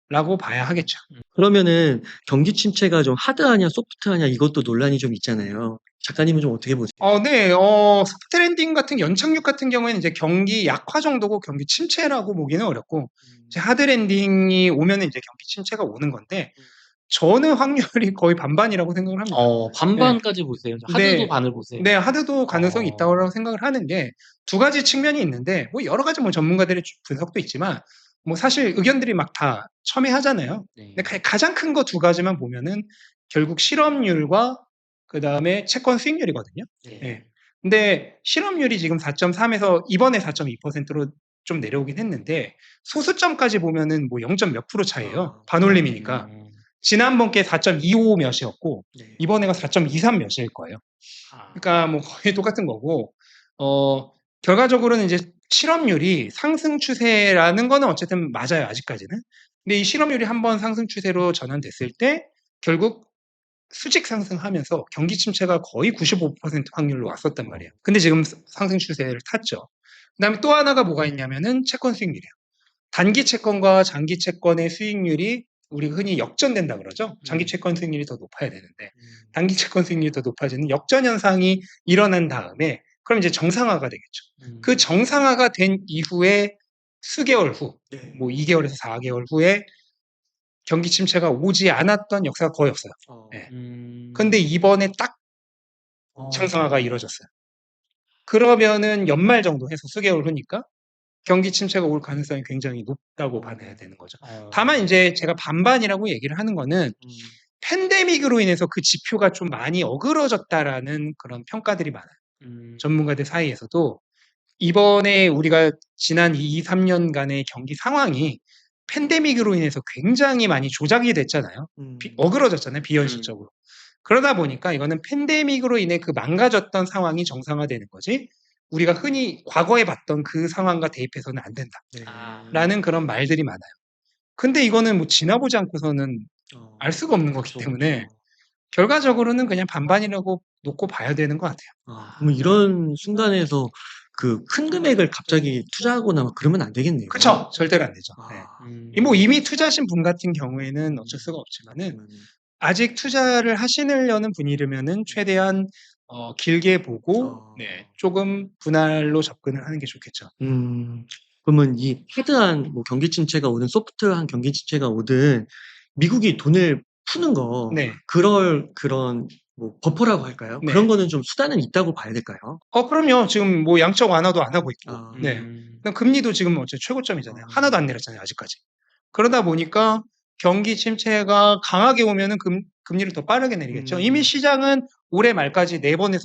있다라고 봐야 하겠죠. 그러면은 경기 침체가 좀 하드하냐 소프트하냐 이것도 논란이 좀 있잖아요. 작가님은 좀 어떻게 보세요? 네, 소프트 랜딩 같은 연착륙 같은 경우에는 이제 경기 약화 정도고 경기 침체라고 보기는 어렵고 이제 하드 랜딩이 오면은 이제 경기 침체가 오는 건데 저는 확률이 거의 반반이라고 생각을 합니다. 반반까지 보세요. 하드도 네. 반을 보세요. 네, 하드도 가능성이 있다고 생각을 하는 게 두 가지 측면이 있는데 뭐 여러 가지 뭐 전문가들의 분석도 있지만 뭐 사실 의견들이 막 다 첨예하잖아요. 네. 근데 가장 큰 거 두 가지만 보면은 결국 실업률과 그다음에 채권 수익률이거든요. 네. 근데 실업률이 지금 4.3에서 이번에 4.2%로 좀 내려오긴 했는데 소수점까지 보면은 뭐 0. 몇 프로 차이예요. 반올림이니까. 지난번 게 4.25 몇이었고 이번에가 4.23 몇일 거예요. 그러니까 뭐 거의 똑같은 거고 결과적으로는 이제 실업률이 상승 추세라는 거는 어쨌든 맞아요. 아직까지는. 근데 이 실업률이 한번 상승 추세로 전환됐을 때 결국 수직 상승하면서 경기 침체가 거의 95% 확률로 왔었단 말이에요. 근데 지금 상승 추세를 탔죠. 그다음에 또 하나가 뭐가 있냐면은 채권 수익률이에요. 단기 채권과 장기 채권의 수익률이 우리가 흔히 역전된다 그러죠. 장기 채권 수익률이 더 높아야 되는데 단기 채권 수익률이 더 높아지는 역전 현상이 일어난 다음에 그럼 이제 정상화가 되겠죠. 그 정상화가 된 이후에 수개월 후, 뭐 2개월에서 4개월 후에 경기 침체가 오지 않았던 역사가 거의 없어요. 네. 근데 이번에 딱 정상화가 이루어졌어요. 그러면은 연말 정도 해서 수개월 후니까 경기 침체가 올 가능성이 굉장히 높다고 봐야 되는 거죠. 다만 이제 제가 반반이라고 얘기를 하는 거는 팬데믹으로 인해서 그 지표가 좀 많이 어그러졌다라는 그런 평가들이 많아요. 전문가들 사이에서도 이번에 우리가 지난 2, 3년간의 경기 상황이 팬데믹으로 인해서 굉장히 많이 조작이 됐잖아요. 어그러졌잖아요. 비현실적으로. 그러다 보니까 이거는 팬데믹으로 인해 그 망가졌던 상황이 정상화되는 거지 우리가 흔히 과거에 봤던 그 상황과 대입해서는 안 된다라는 그런 말들이 많아요. 근데 이거는 뭐 지나보지 않고서는 알 수가 없는 거기 때문에 결과적으로는 그냥 반반이라고 놓고 봐야 되는 것 같아요. 그럼 이런 순간에서 그 큰 금액을 갑자기 투자하거나 막 그러면 안 되겠네요. 그렇죠. 절대로 안 되죠. 네. 뭐 이미 투자하신 분 같은 경우에는 어쩔 수가 없지만은 아직 투자를 하시려는 분이라면은 최대한 길게 보고 조금 분할로 접근을 하는 게 좋겠죠. 그러면 이 하드한 뭐 경기 침체가 오든 소프트한 경기 침체가 오든 미국이 돈을 푸는 거 네. 그런 뭐 버퍼라고 할까요? 네. 그런 거는 좀 수단은 있다고 봐야 될까요? 그럼요. 지금 뭐 양적 완화도 안 하고 있고. 네. 음. 그럼 금리도 지금 어째 최고점이잖아요. 하나도 안 내렸잖아요, 아직까지. 그러다 보니까 경기 침체가 강하게 오면은 금리를 더 빠르게 내리겠죠. 이미 시장은 올해 말까지 4번에서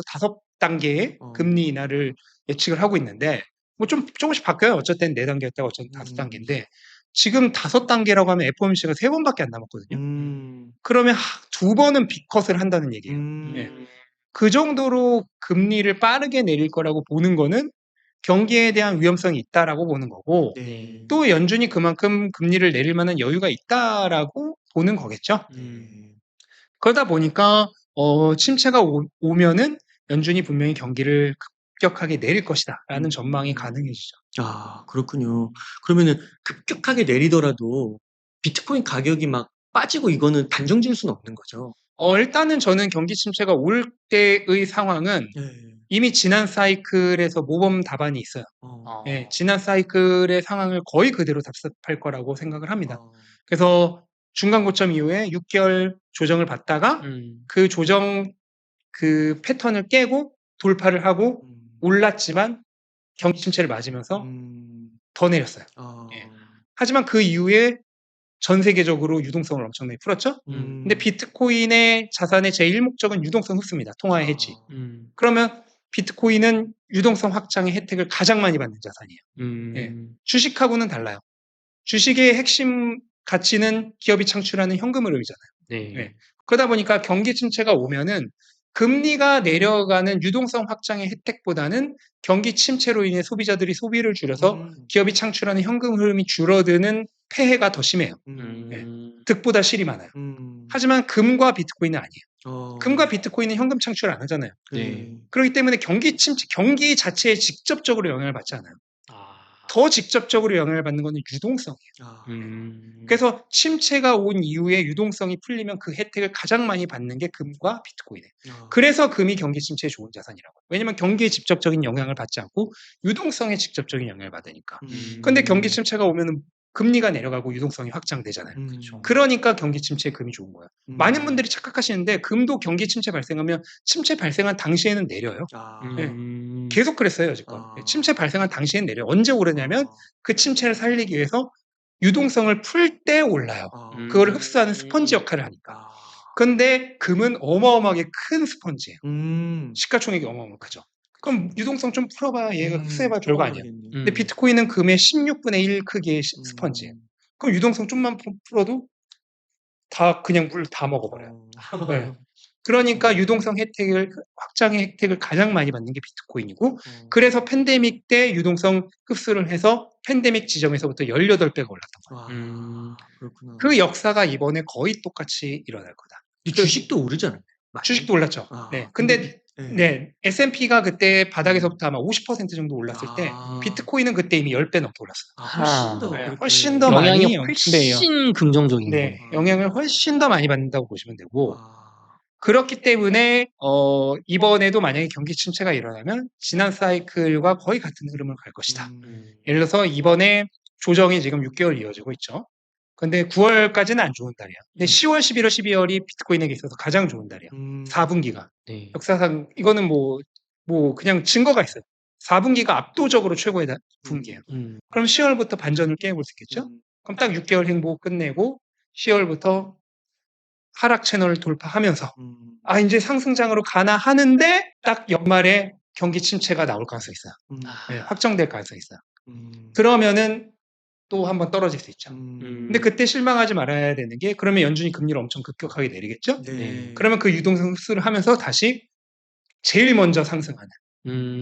5단계의 금리 인하를 예측을 하고 있는데 뭐 좀 조금씩 바뀌어요. 어쩔 땐 4단계였다가 어쩔 땐 5단계인데 지금 5단계라고 하면 FOMC가 3번밖에 안 남았거든요. 그러면 2번은 빅컷을 한다는 얘기예요. 네. 그 정도로 금리를 빠르게 내릴 거라고 보는 거는 경기에 대한 위험성이 있다라고 보는 거고 네. 또 연준이 그만큼 금리를 내릴 만한 여유가 있다라고 보는 거겠죠. 그러다 보니까 침체가 오면은 연준이 분명히 경기를 급격하게 내릴 것이다라는 전망이 가능해지죠. 아, 그렇군요. 그러면은 급격하게 내리더라도 비트코인 가격이 막 빠지고 이거는 단정 지을 수는 없는 거죠. 일단은 저는 경기 침체가 올 때의 상황은 이미 지난 사이클에서 모범 답안이 있어요. 예, 지난 사이클의 상황을 거의 그대로 답습할 거라고 생각을 합니다. 그래서 중간 고점 이후에 6개월 조정을 받다가 그 조정 그 패턴을 깨고 돌파를 하고 올랐지만 경기 침체를 맞으면서 더 내렸어요. 예. 하지만 그 이후에 전 세계적으로 유동성을 엄청나게 풀었죠. 근데 비트코인의 자산의 제1 목적은 유동성 흡수입니다. 통화의 해지. 그러면 비트코인은 유동성 확장의 혜택을 가장 많이 받는 자산이에요. 예. 주식하고는 달라요. 주식의 핵심 가치는 기업이 창출하는 현금 흐름이잖아요. 네. 그러다 보니까 경기 침체가 오면은 금리가 내려가는 유동성 확장의 혜택보다는 경기 침체로 인해 소비자들이 소비를 줄여서 기업이 창출하는 현금 흐름이 줄어드는 폐해가 더 심해요. 득보다 실이 많아요. 하지만 금과 비트코인은 아니에요. 금과 비트코인은 현금 창출 안 하잖아요. 네. 그렇기 때문에 경기 침체, 경기 자체에 직접적으로 영향을 받지 않아요. 아. 더 직접적으로 영향을 받는 것은 유동성이에요. 그래서 침체가 온 이후에 유동성이 풀리면 그 혜택을 가장 많이 받는 게 금과 비트코인이에요. 그래서 금이 경기 침체에 좋은 자산이라고요. 왜냐하면 경기에 직접적인 영향을 받지 않고 유동성에 직접적인 영향을 받으니까. 그런데 경기 침체가 오면 금리가 내려가고 유동성이 확장되잖아요. 그러니까 경기 침체에 금이 좋은 거예요. 많은 분들이 착각하시는데 금도 경기 침체 발생하면 침체 발생한 당시에는 내려요. 네. 계속 그랬어요, 여지껏. 침체 발생한 당시엔 내려요. 언제 오르냐면 그 침체를 살리기 위해서 유동성을 풀 때 올라요. 그걸 흡수하는 스펀지 역할을 하니까. 근데 금은 어마어마하게 큰 스펀지예요. 시가총액이 어마어마하게 크죠. 그럼 유동성 좀 풀어봐. 얘가 흡수해봐. 별거 아니에요. 근데 비트코인은 금의 16분의 1 크기의 스펀지예요. 그럼 유동성 좀만 풀어도 다 그냥 물 다 먹어버려요. 네. 그러니까 유동성 혜택을 확장의 혜택을 가장 많이 받는 게 비트코인이고 그래서 팬데믹 때 유동성 흡수를 해서 팬데믹 지점에서부터 18배가 올랐던 거예요. 그렇구나. 그 역사가 이번에 거의 똑같이 일어날 거다. 주식도 오르잖아요. 주식도 올랐죠. 네. 근데 네, S&P가 그때 바닥에서부터 아마 50% 정도 올랐을 때 비트코인은 그때 이미 10배 넘게 올랐어요. 훨씬 더 영향이 많이 훨씬 긍정적인 네, 거예요. 영향을 훨씬 더 많이 받는다고 보시면 되고 그렇기 때문에 이번에도 만약에 경기 침체가 일어나면 지난 사이클과 거의 같은 흐름을 갈 것이다. 예를 들어서 이번에 조정이 지금 6개월 이어지고 있죠. 근데 9월까지는 안 좋은 달이야. 근데 10월, 11월, 12월이 비트코인에게 있어서 가장 좋은 달이야. 4분기가. 네. 역사상 이거는 뭐 그냥 증거가 있어요. 4분기가 압도적으로 최고의 분기예요. 그럼 10월부터 반전을 깨볼 수 있겠죠? 그럼 딱 6개월 행보 끝내고 10월부터 하락 채널을 돌파하면서 이제 상승장으로 가나 하는데 딱 연말에 경기 침체가 나올 가능성이 있어요. 네, 확정될 가능성이 있어요. 그러면은 또 한번 떨어질 수 있죠. 근데 그때 실망하지 말아야 되는 게 그러면 연준이 금리를 엄청 급격하게 내리겠죠? 네. 그러면 그 유동성 흡수를 하면서 다시 제일 먼저 상승하는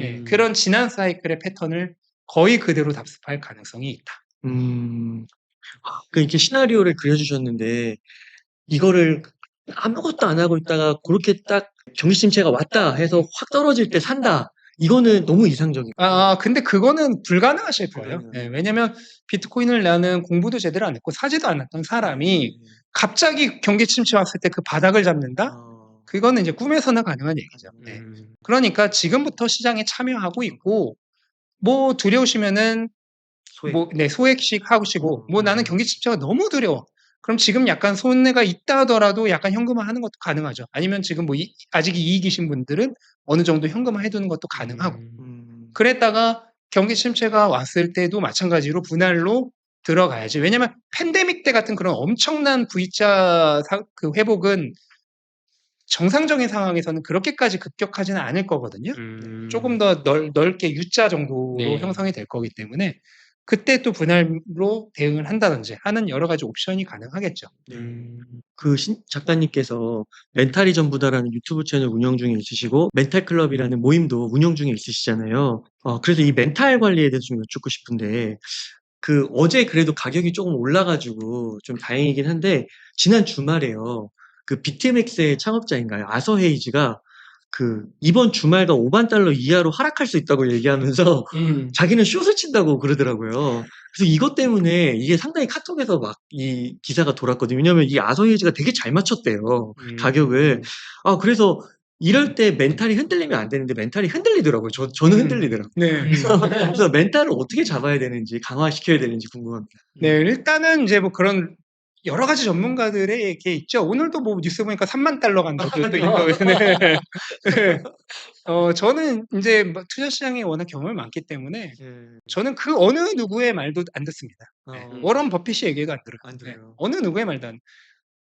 예, 그런 지난 사이클의 패턴을 거의 그대로 답습할 가능성이 있다. 이렇게 시나리오를 그려주셨는데 이거를 아무것도 안 하고 있다가 그렇게 딱 경기 침체가 왔다 해서 확 떨어질 때 산다. 이거는 너무 이상적이고. 근데 그거는 불가능하실 거예요. 불가능하죠. 예, 왜냐면 비트코인을 나는 공부도 제대로 안 했고 사지도 않았던 사람이 갑자기 경기 침체 왔을 때 그 바닥을 잡는다? 그거는 이제 꿈에서나 가능한 얘기죠. 네. 그러니까 지금부터 시장에 참여하고 있고 뭐 두려우시면은 소액. 네, 소액식 하시고 뭐 나는 경기 침체가 너무 두려워. 그럼 지금 약간 손해가 있다 하더라도 약간 현금화 하는 것도 가능하죠. 아니면 지금 뭐 아직 이익이신 분들은 어느 정도 현금화 해두는 것도 가능하고. 그랬다가 경기 침체가 왔을 때도 마찬가지로 분할로 들어가야지. 왜냐면 팬데믹 때 같은 그런 엄청난 V자 그 회복은 정상적인 상황에서는 그렇게까지 급격하지는 않을 거거든요. 조금 더 넓게 U자 정도로 네. 형성이 될 거기 때문에 그때 또 분할로 대응을 한다든지 하는 여러 가지 옵션이 가능하겠죠. 그 작가님께서 멘탈이 전부다라는 유튜브 채널 운영 중에 있으시고 멘탈 클럽이라는 모임도 운영 중에 있으시잖아요. 그래서 이 멘탈 관리에 대해서 좀 여쭙고 싶은데 그 어제 그래도 가격이 조금 올라가지고 좀 다행이긴 한데 지난 주말에요. 그 비트맥스의 창업자인가요? 아서 헤이즈가 그 이번 주말과 5만 달러 이하로 하락할 수 있다고 얘기하면서 자기는 숏을 친다고 그러더라고요. 그래서 이것 때문에 이게 상당히 카톡에서 막 이 기사가 돌았거든요. 왜냐면 이 아서 헤이즈가 되게 잘 맞췄대요. 가격을. 그래서 이럴 때 멘탈이 흔들리면 안 되는데 멘탈이 흔들리더라고요. 저는 흔들리더라고요. 네. 그래서 멘탈을 어떻게 잡아야 되는지, 강화시켜야 되는지 궁금합니다. 네, 일단은 이제 뭐 그런 여러 가지 전문가들의 게 있죠. 오늘도 뭐 뉴스 보니까 3만 달러 간다고 또 있고. 네. 네. 저는 이제 뭐 투자 시장에 워낙 경험이 많기 때문에 저는 그 어느 누구의 말도 안 듣습니다. 네. 워런 버핏이 얘기해도 안 들어요. 안 들어요. 어느 누구의 말도 안.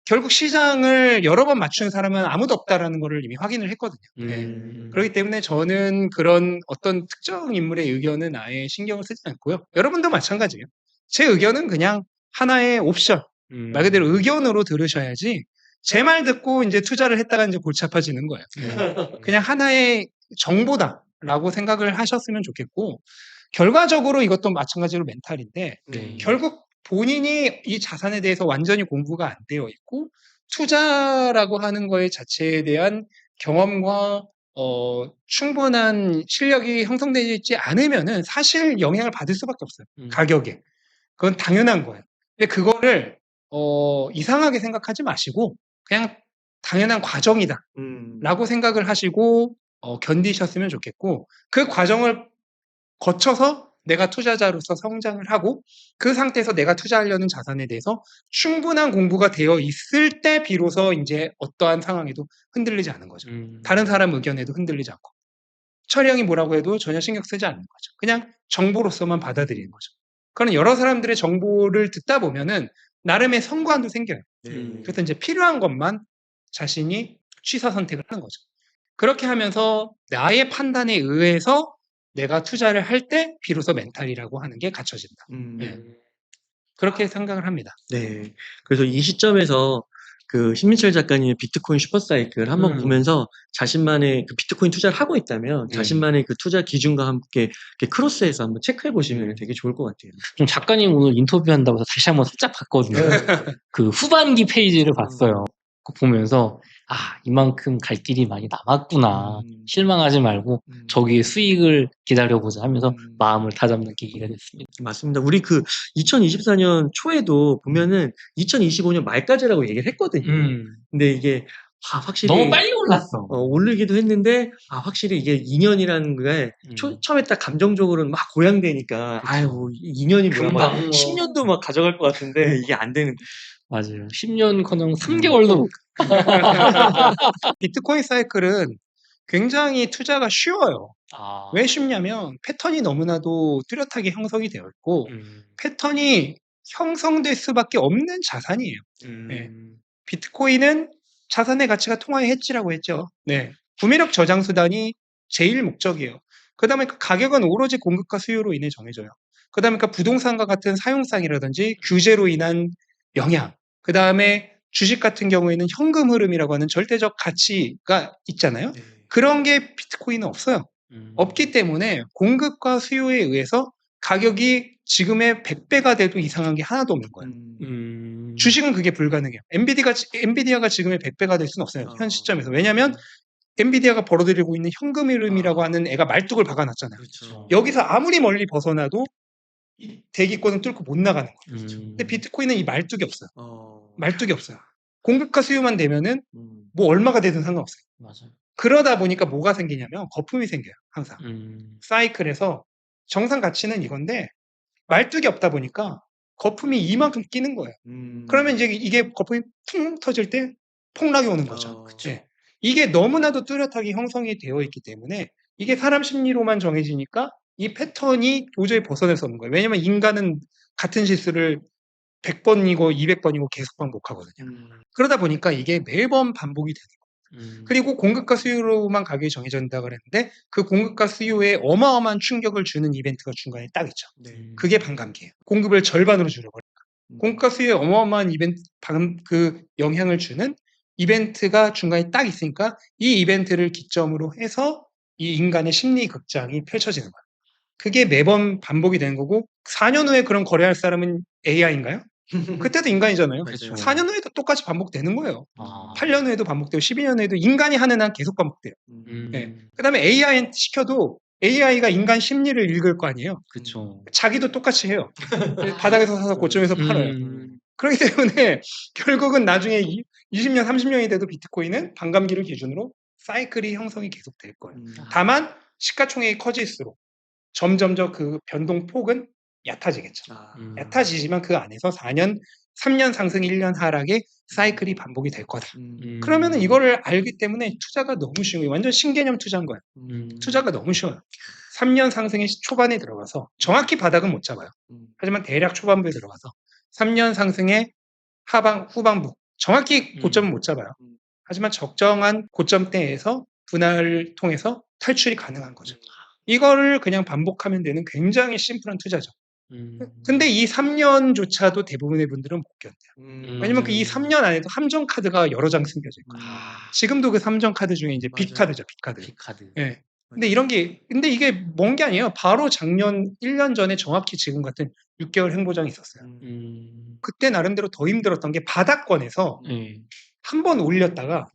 결국 시장을 여러 번 맞추는 사람은 아무도 없다라는 거를 이미 확인을 했거든요. 네. 그렇기 때문에 저는 그런 어떤 특정 인물의 의견은 아예 신경을 쓰지 않고요. 여러분도 마찬가지예요. 제 의견은 그냥 하나의 옵션, 말 그대로 의견으로 들으셔야지 제 말 듣고 이제 투자를 했다가 이제 골치 아파지는 거예요. 그냥 하나의 정보다라고 생각을 하셨으면 좋겠고 결과적으로 이것도 마찬가지로 멘탈인데 결국 본인이 이 자산에 대해서 완전히 공부가 안 되어 있고 투자라고 하는 거에 자체에 대한 경험과 충분한 실력이 형성되어 있지 않으면은 사실 영향을 받을 수밖에 없어요. 가격에. 그건 당연한 거예요. 근데 그거를 이상하게 생각하지 마시고 그냥 당연한 과정이다. 라고 생각을 하시고 견디셨으면 좋겠고 그 과정을 거쳐서 내가 투자자로서 성장을 하고 그 상태에서 내가 투자하려는 자산에 대해서 충분한 공부가 되어 있을 때 비로소 이제 어떠한 상황에도 흔들리지 않는 거죠. 다른 사람 의견에도 흔들리지 않고 철이 형이 뭐라고 해도 전혀 신경 쓰지 않는 거죠. 그냥 정보로서만 받아들이는 거죠. 그런 여러 사람들의 정보를 듣다 보면은 나름의 성관도 생겨요. 그래서 이제 필요한 것만 자신이 취사 선택을 하는 거죠. 그렇게 하면서 나의 판단에 의해서 내가 투자를 할 때 비로소 멘탈이라고 하는 게 갖춰진다. 네. 그렇게 생각을 합니다. 네. 그래서 이 시점에서 그 신민철 작가님의 비트코인 슈퍼사이클 한번 보면서 자신만의 그 비트코인 투자를 하고 있다면 자신만의 그 투자 기준과 함께 이렇게 크로스해서 한번 체크해 보시면 되게 좋을 것 같아요. 좀 작가님 오늘 인터뷰한다고 해서 다시 한번 살짝 봤거든요. 그 후반기 페이지를 봤어요. 그거 보면서 이만큼 갈 길이 많이 남았구나. 실망하지 말고 저기에 수익을 기다려보자 하면서 마음을 다잡는 계기가 됐습니다. 맞습니다. 우리 그 2024년 초에도 보면은 2025년 말까지라고 얘기를 했거든요. 근데 이게 확실히 너무 빨리 올랐어. 오르기도 했는데 확실히 이게 2년이라는 게 처음에 딱 감정적으로는 막 고양되니까 아유 2년이 뭐야 막 10년도 막 가져갈 것 같은데 이게 안 되는. 맞아요. 10년커녕 3개월도 못. 비트코인 사이클은 굉장히 투자가 쉬워요. 왜 쉽냐면 패턴이 너무나도 뚜렷하게 형성이 되어 있고 패턴이 형성될 수밖에 없는 자산이에요. 네. 비트코인은 자산의 가치가 통화의 해지라고 했죠. 네. 구매력 저장 수단이 제일 목적이에요. 그다음에 그 가격은 오로지 공급과 수요로 인해 정해져요. 그다음에 그 부동산과 같은 사용성이라든지 규제로 인한 영향. 그다음에 주식 같은 경우에는 현금 흐름이라고 하는 절대적 가치가 있잖아요. 그런 게 비트코인은 없어요. 없기 때문에 공급과 수요에 의해서 가격이 지금의 100배가 돼도 이상한 게 하나도 없는 거예요. 주식은 그게 불가능해요. 엔비디아가 지금의 100배가 될 수는 없어요. 현 시점에서. 왜냐하면 엔비디아가 벌어들이고 있는 현금 흐름이라고 하는 애가 말뚝을 박아놨잖아요. 그렇죠. 여기서 아무리 멀리 벗어나도 이 대기권을 뚫고 못 나가는 거예요. 근데 비트코인은 이 말뚝이 없어요. 말뚝이 없어요. 공급과 수요만 되면은 뭐 얼마가 되든 상관없어요. 맞아요. 그러다 보니까 뭐가 생기냐면 거품이 생겨요. 항상. 사이클에서 정상 가치는 이건데 말뚝이 없다 보니까 거품이 이만큼 끼는 거예요. 그러면 이제 이게 거품이 풍 터질 때 폭락이 오는 거죠. 예. 이게 너무나도 뚜렷하게 형성이 되어 있기 때문에 이게 사람 심리로만 정해지니까 이 패턴이 도저히 벗어날 수 없는 거예요. 왜냐면 인간은 같은 실수를 100번이고 200번이고 계속 반복하거든요. 그러다 보니까 이게 매번 반복이 되는 거예요. 그리고 공급과 수요로만 가격이 정해진다고 그랬는데 그 공급과 수요에 어마어마한 충격을 주는 이벤트가 중간에 딱 있죠. 그게 반감기예요. 공급을 절반으로 줄여버려요. 공급과 수요에 어마어마한 그 영향을 주는 이벤트가 중간에 딱 있으니까 이 이벤트를 기점으로 해서 이 인간의 심리 극장이 펼쳐지는 거예요. 그게 매번 반복이 되는 거고 4년 후에 그런 거래할 사람은 AI인가요? 그때도 인간이잖아요. 그렇죠. 4년 후에도 똑같이 반복되는 거예요. 아. 8년 후에도 반복되고 12년 후에도 인간이 하는 한 계속 반복돼요. 네. 그다음에 AI한테 시켜도 AI가 인간 심리를 읽을 거 아니에요. 그쵸. 자기도 똑같이 해요. 바닥에서 사서 고점에서 팔아요. 그렇기 때문에 결국은 나중에 20년, 30년이 돼도 비트코인은 반감기를 기준으로 사이클이 형성이 계속 될 거예요. 다만 시가총액이 커질수록 점점 그 변동폭은 얕아지겠죠. 얕아지지만 그 안에서 3년 상승 1년 하락의 사이클이 반복이 될 거다. 그러면은 이거를 알기 때문에 투자가 너무 쉬운 거예요. 완전 신개념 투자인 거예요. 투자가 너무 쉬워요. 3년 상승의 초반에 들어가서 정확히 바닥은 못 잡아요. 하지만 대략 초반부에 들어가서 3년 상승의 후반부 정확히 고점은 못 잡아요. 하지만 적정한 고점대에서 분할을 통해서 탈출이 가능한 거죠. 이거를 그냥 반복하면 되는 굉장히 심플한 투자죠. 근데 이 3년조차도 대부분의 분들은 못 견뎌요. 왜냐면 그 이 3년 안에도 함정 카드가 여러 장 숨겨져 있거든요. 지금도 그 함정 카드 중에 이제 빅카드죠, 빅카드. 빅카드. 예. 근데 근데 이게 먼 게 아니에요. 바로 작년 1년 전에 정확히 지금 같은 6개월 행보장이 있었어요. 그때 나름대로 더 힘들었던 게 바닥권에서 한 번 올렸다가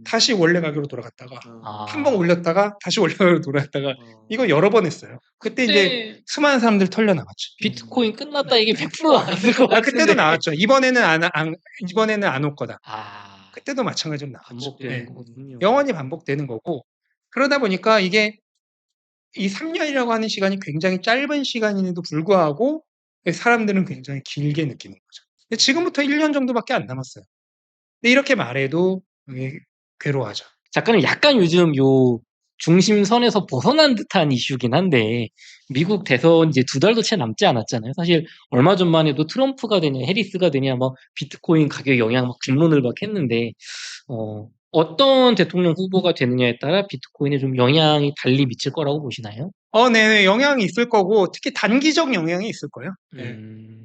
다시 원래 가격으로 돌아갔다가 한 번 올렸다가 다시 원래 가격으로 돌아갔다가 이거 여러 번 했어요. 그때 이제 수많은 사람들 털려 나갔죠. 비트코인 끝났다 이게 100% 나왔을 것 같은데. 그때도 나왔죠. 이번에는 안 올 거다. 그때도 마찬가지로 나왔죠. 반복되는 거군요. 영원히 반복되는 거고 그러다 보니까 이게 이 3년이라고 하는 시간이 굉장히 짧은 시간임에도 불구하고 사람들은 굉장히 길게 느끼는 거죠. 근데 지금부터 1년 정도밖에 안 남았어요. 근데 이렇게 말해도 괴로워하죠. 작가는 약간 요즘 요 중심선에서 벗어난 듯한 이슈긴 한데 미국 대선 이제 2달도 채 남지 않았잖아요. 사실 얼마 전만 해도 트럼프가 되냐 해리스가 되냐 막 비트코인 가격 영향 막 질문을 막 했는데 어떤 대통령 후보가 되느냐에 따라 비트코인에 좀 영향이 달리 미칠 거라고 보시나요? 네, 영향이 있을 거고 특히 단기적 영향이 있을 거예요. 네.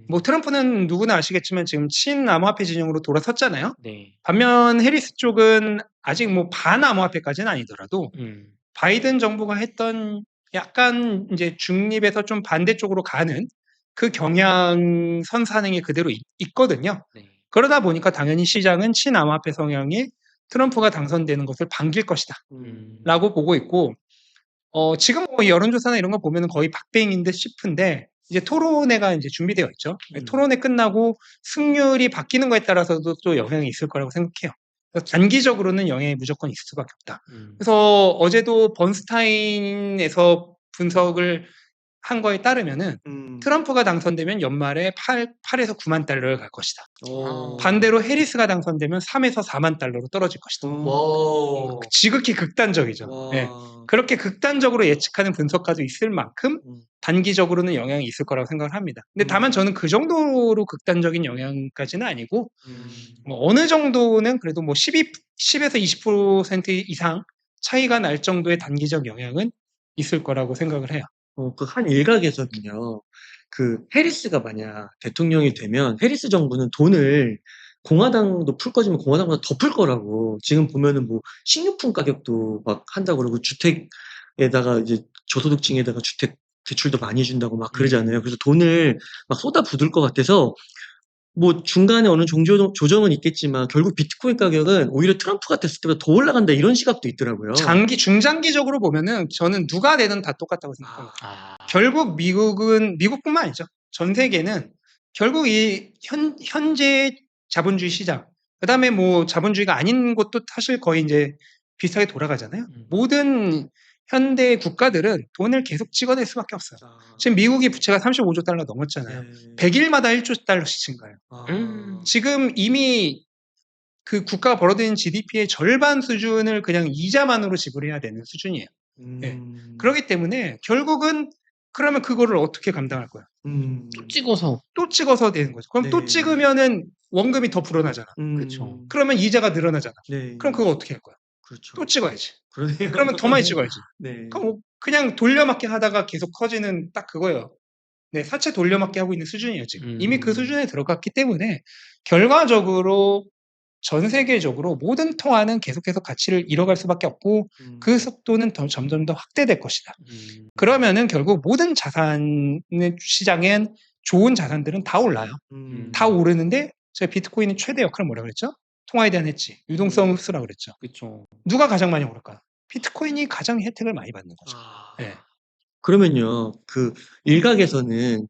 뭐 트럼프는 누구나 아시겠지만 지금 친암호화폐 진영으로 돌아섰잖아요. 네. 반면 해리스 쪽은 아직 뭐 반암호화폐까지는 아니더라도 바이든 정부가 했던 약간 이제 중립에서 좀 반대쪽으로 가는 그 경향선 산행이 그대로 있거든요. 네. 그러다 보니까 당연히 시장은 친암호화폐 성향의 트럼프가 당선되는 것을 반길 것이다. 라고 보고 있고, 지금 뭐 여론조사나 이런 거 보면 거의 박빙인 듯 싶은데, 이제 토론회가 이제 준비되어 있죠. 토론회 끝나고 승률이 바뀌는 거에 따라서도 또 영향이 있을 거라고 생각해요. 그래서 단기적으로는 영향이 무조건 있을 수밖에 없다. 그래서 어제도 번스타인에서 분석을 한 거에 따르면은 트럼프가 당선되면 연말에 8에서 9만 달러를 갈 것이다. 반대로 해리스가 당선되면 3에서 4만 달러로 떨어질 것이다. 지극히 극단적이죠. 네. 그렇게 극단적으로 예측하는 분석가도 있을 만큼 단기적으로는 영향이 있을 거라고 생각을 합니다. 근데 다만 저는 그 정도로 극단적인 영향까지는 아니고 뭐 어느 정도는 그래도 뭐 10에서 20% 이상 차이가 날 정도의 단기적 영향은 있을 거라고 생각을 해요. 그 한 일각에서는요, 그 해리스가 만약 대통령이 되면 해리스 정부는 돈을 공화당도 풀 거지만 공화당보다 더 풀 거라고. 지금 보면은 뭐 식료품 가격도 막 한다고 그러고 주택에다가 이제 저소득층에다가 주택 대출도 많이 준다고 막 그러잖아요. 그래서 돈을 막 쏟아부을 것 같아서 뭐 중간에 어느 조정은 있겠지만 결국 비트코인 가격은 오히려 트럼프가 됐을 때보다 더 올라간다 이런 시각도 있더라고요. 중장기적으로 보면은 저는 누가 되든 다 똑같다고 생각합니다. 결국 미국뿐만 아니죠. 전 세계는 결국 이 현재 자본주의 시장, 그다음에 뭐 자본주의가 아닌 곳도 사실 거의 이제 비슷하게 돌아가잖아요. 모든 현대 국가들은 돈을 계속 찍어낼 수밖에 없어요. 지금 미국이 부채가 35조 달러 넘었잖아요. 네. 100일마다 1조 달러씩 증가해요. 지금 이미 그 국가가 벌어들인 GDP의 절반 수준을 그냥 이자만으로 지불해야 되는 수준이에요. 네. 그렇기 때문에 결국은 그러면 그거를 어떻게 감당할 거야? 또 찍어서 되는 거죠. 그럼 또 네. 찍으면은 원금이 더 불어나잖아. 그쵸. 그러면 이자가 늘어나잖아. 네. 그럼 그거 어떻게 할 거야? 그렇죠. 또 찍어야지. 그러네요. 그러면 더 많이 찍어야지. 네. 그럼 뭐 그냥 돌려막기 하다가 계속 커지는 딱 그거예요. 네, 사채 돌려막기 하고 있는 수준이에요, 지금. 이미 그 수준에 들어갔기 때문에 결과적으로 전 세계적으로 모든 통화는 계속해서 가치를 잃어갈 수밖에 없고 그 속도는 점점 더 확대될 것이다. 그러면은 결국 모든 자산의 시장엔 좋은 자산들은 다 올라요. 다 오르는데 제가 비트코인의 최대 역할은 뭐라 그랬죠? 통화에 대한 해지, 유동성 흡수라 그랬죠. 그쵸. 누가 가장 많이 오를까? 비트코인이 가장 혜택을 많이 받는 거죠. 네. 그러면요, 그 일각에서는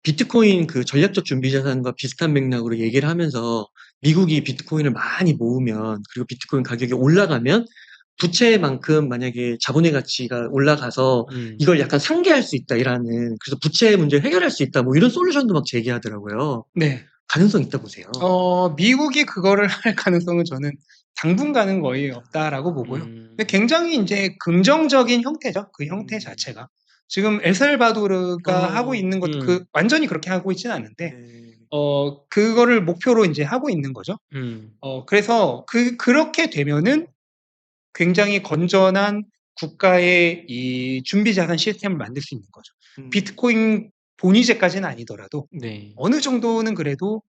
비트코인 그 전략적 준비 자산과 비슷한 맥락으로 얘기를 하면서 미국이 비트코인을 많이 모으면 그리고 비트코인 가격이 올라가면 부채만큼 만약에 자본의 가치가 올라가서 이걸 약간 상계할 수 있다 이라는 그래서 부채 문제를 해결할 수 있다 뭐 이런 솔루션도 막 제기하더라고요. 네. 가능성 있다 보세요. 미국이 그거를 할 가능성은 저는 당분간은 거의 없다라고 보고요. 근데 굉장히 이제 긍정적인 형태죠. 그 형태 자체가. 지금 엘살바도르가 하고 있는 것도 완전히 그렇게 하고 있지는 않은데, 그거를 목표로 이제 하고 있는 거죠. 그래서 그렇게 되면은 굉장히 건전한 국가의 이 준비 자산 시스템을 만들 수 있는 거죠. 비트코인 본위제까지는 아니더라도 네. 어느 정도는 그래도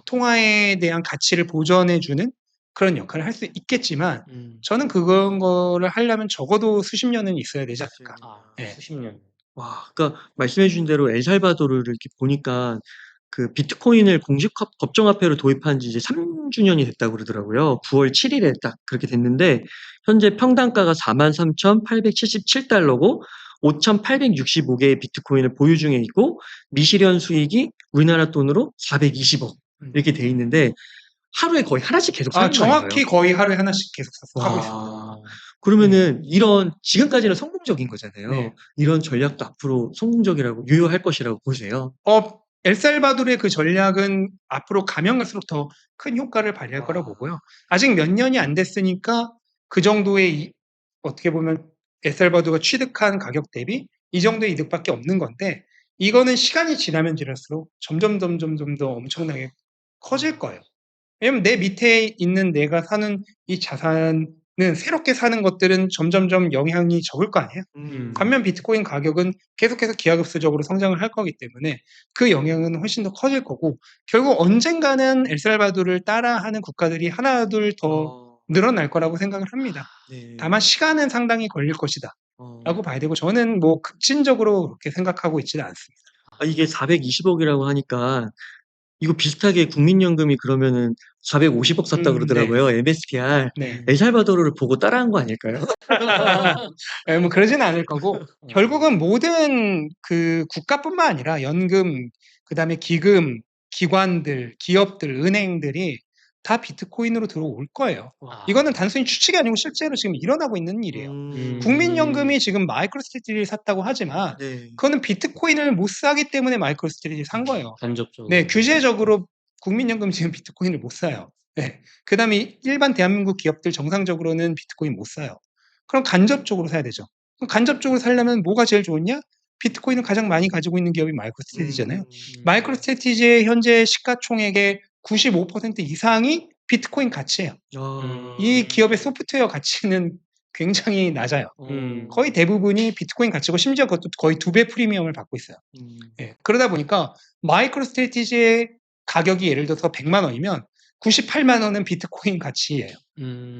통화에 대한 가치를 보전해주는 그런 역할을 할 수 있겠지만 저는 그런 거를 하려면 적어도 수십 년은 있어야 되지 않을까. 네. 수십 년. 와, 그러니까 말씀해 주신 대로 엘살바도르를 이렇게 보니까 그 비트코인을 공식 법정화폐로 도입한 지 이제 3주년이 됐다고 그러더라고요. 9월 7일에 딱 그렇게 됐는데 현재 평단가가 43,877달러고 5,865개의 비트코인을 보유 중에 있고 미실현 수익이 우리나라 돈으로 420억 이렇게 돼 있는데 하루에 거의 하나씩 계속 사는 정확히 거예요. 거의 하루에 하나씩 계속 하고 와. 있습니다. 그러면은 이런 지금까지는 성공적인 거잖아요. 네. 이런 전략도 앞으로 성공적이라고 유효할 것이라고 보세요. 엘살바도르의 그 전략은 앞으로 가면 갈수록 더 큰 효과를 발휘할 거라고 보고요. 아직 몇 년이 안 됐으니까 그 정도의 어떻게 보면 엘살바도르가 취득한 가격 대비 이 정도의 이득밖에 없는 건데 이거는 시간이 지나면 지날수록 점점 더 엄청나게 커질 거예요. 왜냐면 내 밑에 있는 내가 사는 이 자산은 새롭게 사는 것들은 점점점 영향이 적을 거 아니에요. 반면 비트코인 가격은 계속해서 기하급수적으로 성장을 할 거기 때문에 그 영향은 훨씬 더 커질 거고 결국 언젠가는 엘살바도르를 따라하는 국가들이 하나 둘 더 늘어날 거라고 생각을 합니다. 네. 다만 시간은 상당히 걸릴 것이다 라고 봐야 되고 저는 뭐 급진적으로 그렇게 생각하고 있지는 않습니다. 이게 420억이라고 하니까 이거 비슷하게 국민연금이 그러면은 450억 샀다 그러더라고요. MSTR. 네. 엘살바도르를 보고 따라한 거 아닐까요? 뭐 그러지는 않을 거고 결국은 모든 그 국가뿐만 아니라 연금, 그다음에 기금, 기관들, 기업들, 은행들이 다 비트코인으로 들어올 거예요. 이거는 단순히 추측이 아니고 실제로 지금 일어나고 있는 일이에요. 국민연금이 지금 마이크로스트래티지를 샀다고 하지만 네. 그거는 비트코인을 못 사기 때문에 마이크로스트래티지를 산 거예요. 간접적으로. 네, 규제적으로 국민연금 지금 비트코인을 못 사요. 네. 그다음에 일반 대한민국 기업들 정상적으로는 비트코인 못 사요. 그럼 간접적으로 사야 되죠. 그럼 간접적으로 사려면 뭐가 제일 좋냐? 비트코인을 가장 많이 가지고 있는 기업이 마이크로스트래티지잖아요. 마이크로스트래티지의 현재 시가총액의 95% 이상이 비트코인 가치예요. 이 기업의 소프트웨어 가치는 굉장히 낮아요. 거의 대부분이 비트코인 가치고 심지어 그것도 거의 2배 프리미엄을 받고 있어요. 예, 그러다 보니까 마이크로스트래티지의 가격이 예를 들어서 100만 원이면 98만 원은 비트코인 가치예요.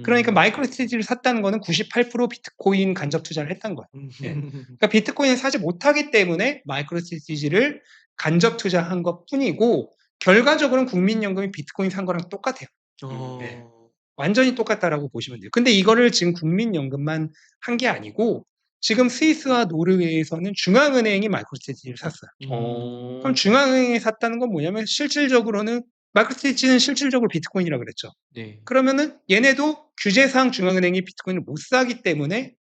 그러니까 마이크로스트래티지를 샀다는 거는 98% 비트코인 간접 투자를 했다는 거예요. 예. 그러니까 비트코인을 사지 못하기 때문에 마이크로스트래티지를 간접 투자한 것 뿐이고 결과적으로는 국민연금이 비트코인 산 거랑 똑같아요. 네. 완전히 똑같다라고 보시면 돼요. 근데 이거를 지금 국민연금만 한 게 아니고 지금 스위스와 노르웨이에서는 중앙은행이 마이크로스트래티지를 샀어요. 그럼 중앙은행이 샀다는 건 뭐냐면 실질적으로는 마이크로스트레치는 실질적으로 비트코인이라고 그랬죠. 네. 그러면은 얘네도 규제상 중앙은행이 비트코인을 못 사기 때문에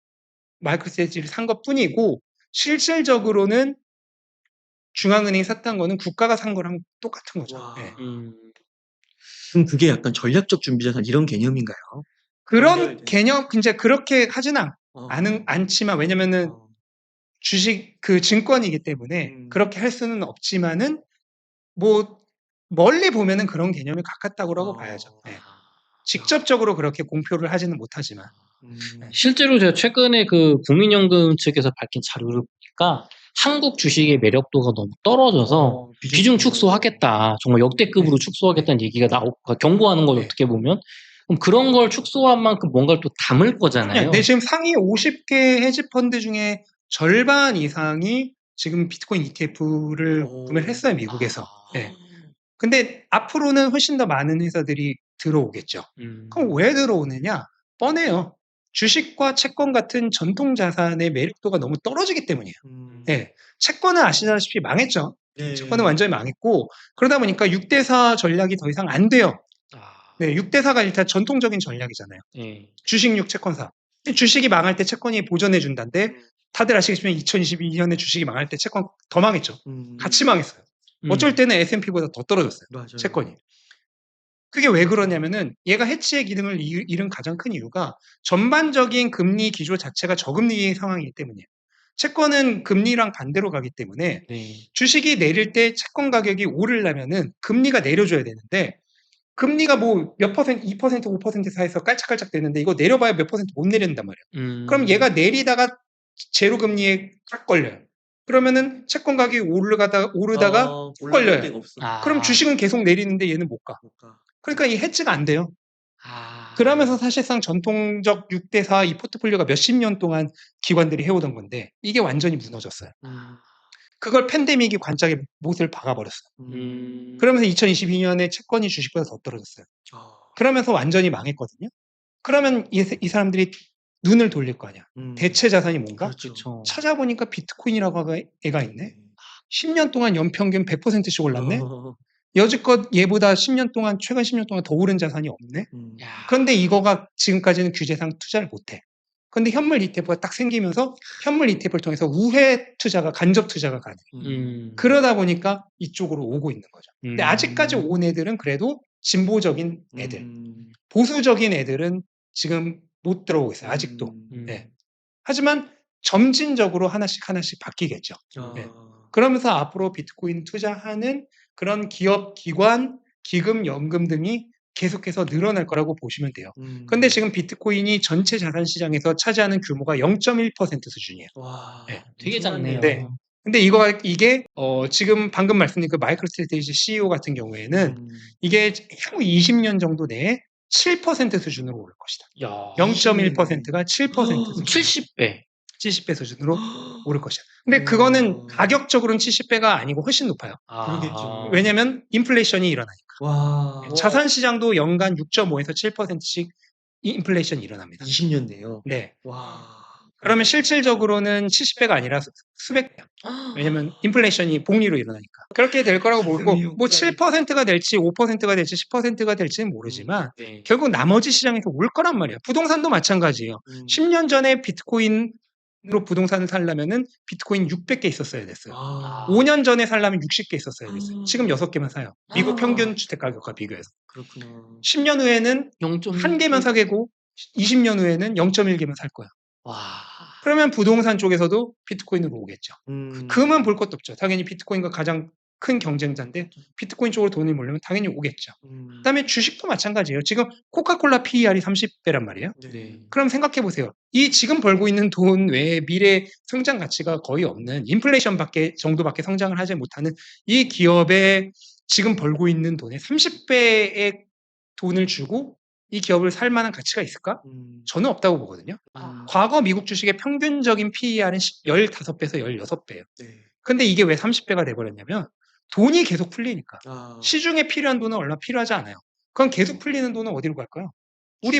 마이크로스트레치를 산 것뿐이고 실질적으로는 중앙은행이 샀다는 거는 국가가 산 거랑 똑같은 거죠. 와. 예. 그럼 그게 약간 전략적 준비자산 이런 개념인가요? 그런 연결된. 개념 이제 그렇게 하지는 않지만 왜냐면은 주식 그 증권이기 때문에 그렇게 할 수는 없지만은 뭐 멀리 보면은 그런 개념이 가깝다고 봐야죠. 예. 직접적으로 그렇게 공표를 하지는 못하지만. 실제로 제가 최근에 그 국민연금 측에서 밝힌 자료를 보니까 한국 주식의 매력도가 너무 떨어져서 비중 축소하겠다. 정말 역대급으로 축소하겠다는 얘기가 나오고 경고하는 거죠. 네. 어떻게 보면. 그럼 그런 걸 축소한 만큼 뭔가를 또 담을 거잖아요. 네, 지금 상위 50개 헤지펀드 중에 절반 이상이 지금 비트코인 ETF를 구매를 했어요, 미국에서. 네. 근데 앞으로는 훨씬 더 많은 회사들이 들어오겠죠. 그럼 왜 들어오느냐? 뻔해요. 주식과 채권 같은 전통 자산의 매력도가 너무 떨어지기 때문이에요. 네. 채권은 아시다시피 망했죠. 채권은 완전히 망했고, 그러다 보니까 6대4 전략이 더 이상 안 돼요. 네, 6대4가 일단 전통적인 전략이잖아요. 네. 주식 6, 채권 4. 주식이 망할 때 채권이 보전해준다는데, 다들 아시겠지만 2022년에 주식이 망할 때 채권 더 망했죠. 같이 망했어요. 어쩔 때는 S&P보다 더 떨어졌어요. 맞아요. 채권이. 그게 왜 그러냐면은 얘가 해치의 기능을 잃은 가장 큰 이유가 전반적인 금리 기조 자체가 저금리 상황이기 때문이에요. 채권은 금리랑 반대로 가기 때문에 네. 주식이 내릴 때 채권 가격이 오르려면은 금리가 내려줘야 되는데 금리가 뭐 몇 퍼센트, 2%, 5% 사이에서 깔짝깔짝 되는데 이거 내려봐야 몇 퍼센트 못 내린단 말이에요. 그럼 얘가 내리다가 제로 금리에 딱 걸려요. 그러면은 채권 가격이 오르다가 쭉 걸려요. 그럼 주식은 계속 내리는데 얘는 못 가. 그러니까 이 해지가 안 돼요. 그러면서 사실상 전통적 6대4 이 포트폴리오가 몇십 년 동안 기관들이 해오던 건데 이게 완전히 무너졌어요. 그걸 팬데믹이 관짝에 못을 박아버렸어요. 그러면서 2022년에 채권이 주식보다 더 떨어졌어요. 그러면서 완전히 망했거든요. 그러면 이 사람들이 눈을 돌릴 거 아니야. 대체 자산이 뭔가? 그렇죠. 찾아보니까 비트코인이라고 애가 있네. 10년 동안 연평균 100%씩 올랐네. 여지껏 얘보다 10년 동안 최근 10년 동안 더 오른 자산이 없네. 그런데 이거가 지금까지는 규제상 투자를 못해. 그런데 현물 ETF가 딱 생기면서 현물 ETF를 통해서 우회 투자가 간접 투자가 가능해. 그러다 보니까 이쪽으로 오고 있는 거죠. 근데 아직까지 온 애들은 그래도 진보적인 애들, 보수적인 애들은 지금 못 들어오고 있어요. 아직도. 네. 하지만 점진적으로 하나씩 바뀌겠죠. 네. 그러면서 앞으로 비트코인 투자하는 그런 기업, 기관, 기금, 연금 등이 계속해서 늘어날 거라고 보시면 돼요. 그런데 지금 비트코인이 전체 자산 시장에서 차지하는 규모가 0.1% 수준이에요. 와, 네. 되게 작네요. 네. 근데 이게 지금 방금 말씀드린 그 마이크로스트레이지 CEO 같은 경우에는 이게 향후 20년 정도 내에 7% 수준으로 오를 것이다. 0.1%가 7% 수준. 70배. 70배 수준으로 오를 것이다. 근데 그거는 가격적으로는 70배가 아니고 훨씬 높아요. 그러겠죠. 왜냐면 인플레이션이 일어나니까. 와. 자산 시장도 연간 6.5에서 7%씩 인플레이션이 일어납니다. 20년 내요. 네. 와. 그러면 실질적으로는 70배가 아니라 수백 배요. 왜냐면 인플레이션이 복리로 일어나니까. 그렇게 될 거라고 보고 뭐 7%가 될지 5%가 될지 10%가 될지는 모르지만 네. 결국 나머지 시장에서 올 거란 말이에요. 부동산도 마찬가지예요. 10년 전에 비트코인으로 부동산을 살려면은 비트코인 600개 있었어야 됐어요. 5년 전에 살려면 60개 있었어야 됐어요. 지금 6개만 사요. 미국 평균 주택 가격과 비교해서. 그렇구나. 10년 후에는 1개만 사게고 20년 후에는 0.1개만 살 거야. 와. 그러면 부동산 쪽에서도 비트코인으로 오겠죠. 금은 볼 것도 없죠. 당연히 비트코인과 가장 큰 경쟁자인데 비트코인 쪽으로 돈이 몰리면 당연히 오겠죠. 그다음에 주식도 마찬가지예요. 지금 코카콜라 PER이 30배란 말이에요. 네. 그럼 생각해 보세요. 이 지금 벌고 있는 돈 외에 미래 성장 가치가 거의 없는 인플레이션 정도밖에 성장을 하지 못하는 이 기업에 지금 벌고 있는 돈의 30배의 돈을 주고 이 기업을 살 만한 가치가 있을까? 저는 없다고 보거든요. 과거 미국 주식의 평균적인 PER은 15배에서 16배예요. 근데 이게 왜 30배가 돼버렸냐면 돈이 계속 풀리니까. 시중에 필요한 돈은 얼마 필요하지 않아요. 그럼 계속 풀리는 돈은 어디로 갈까요? 우리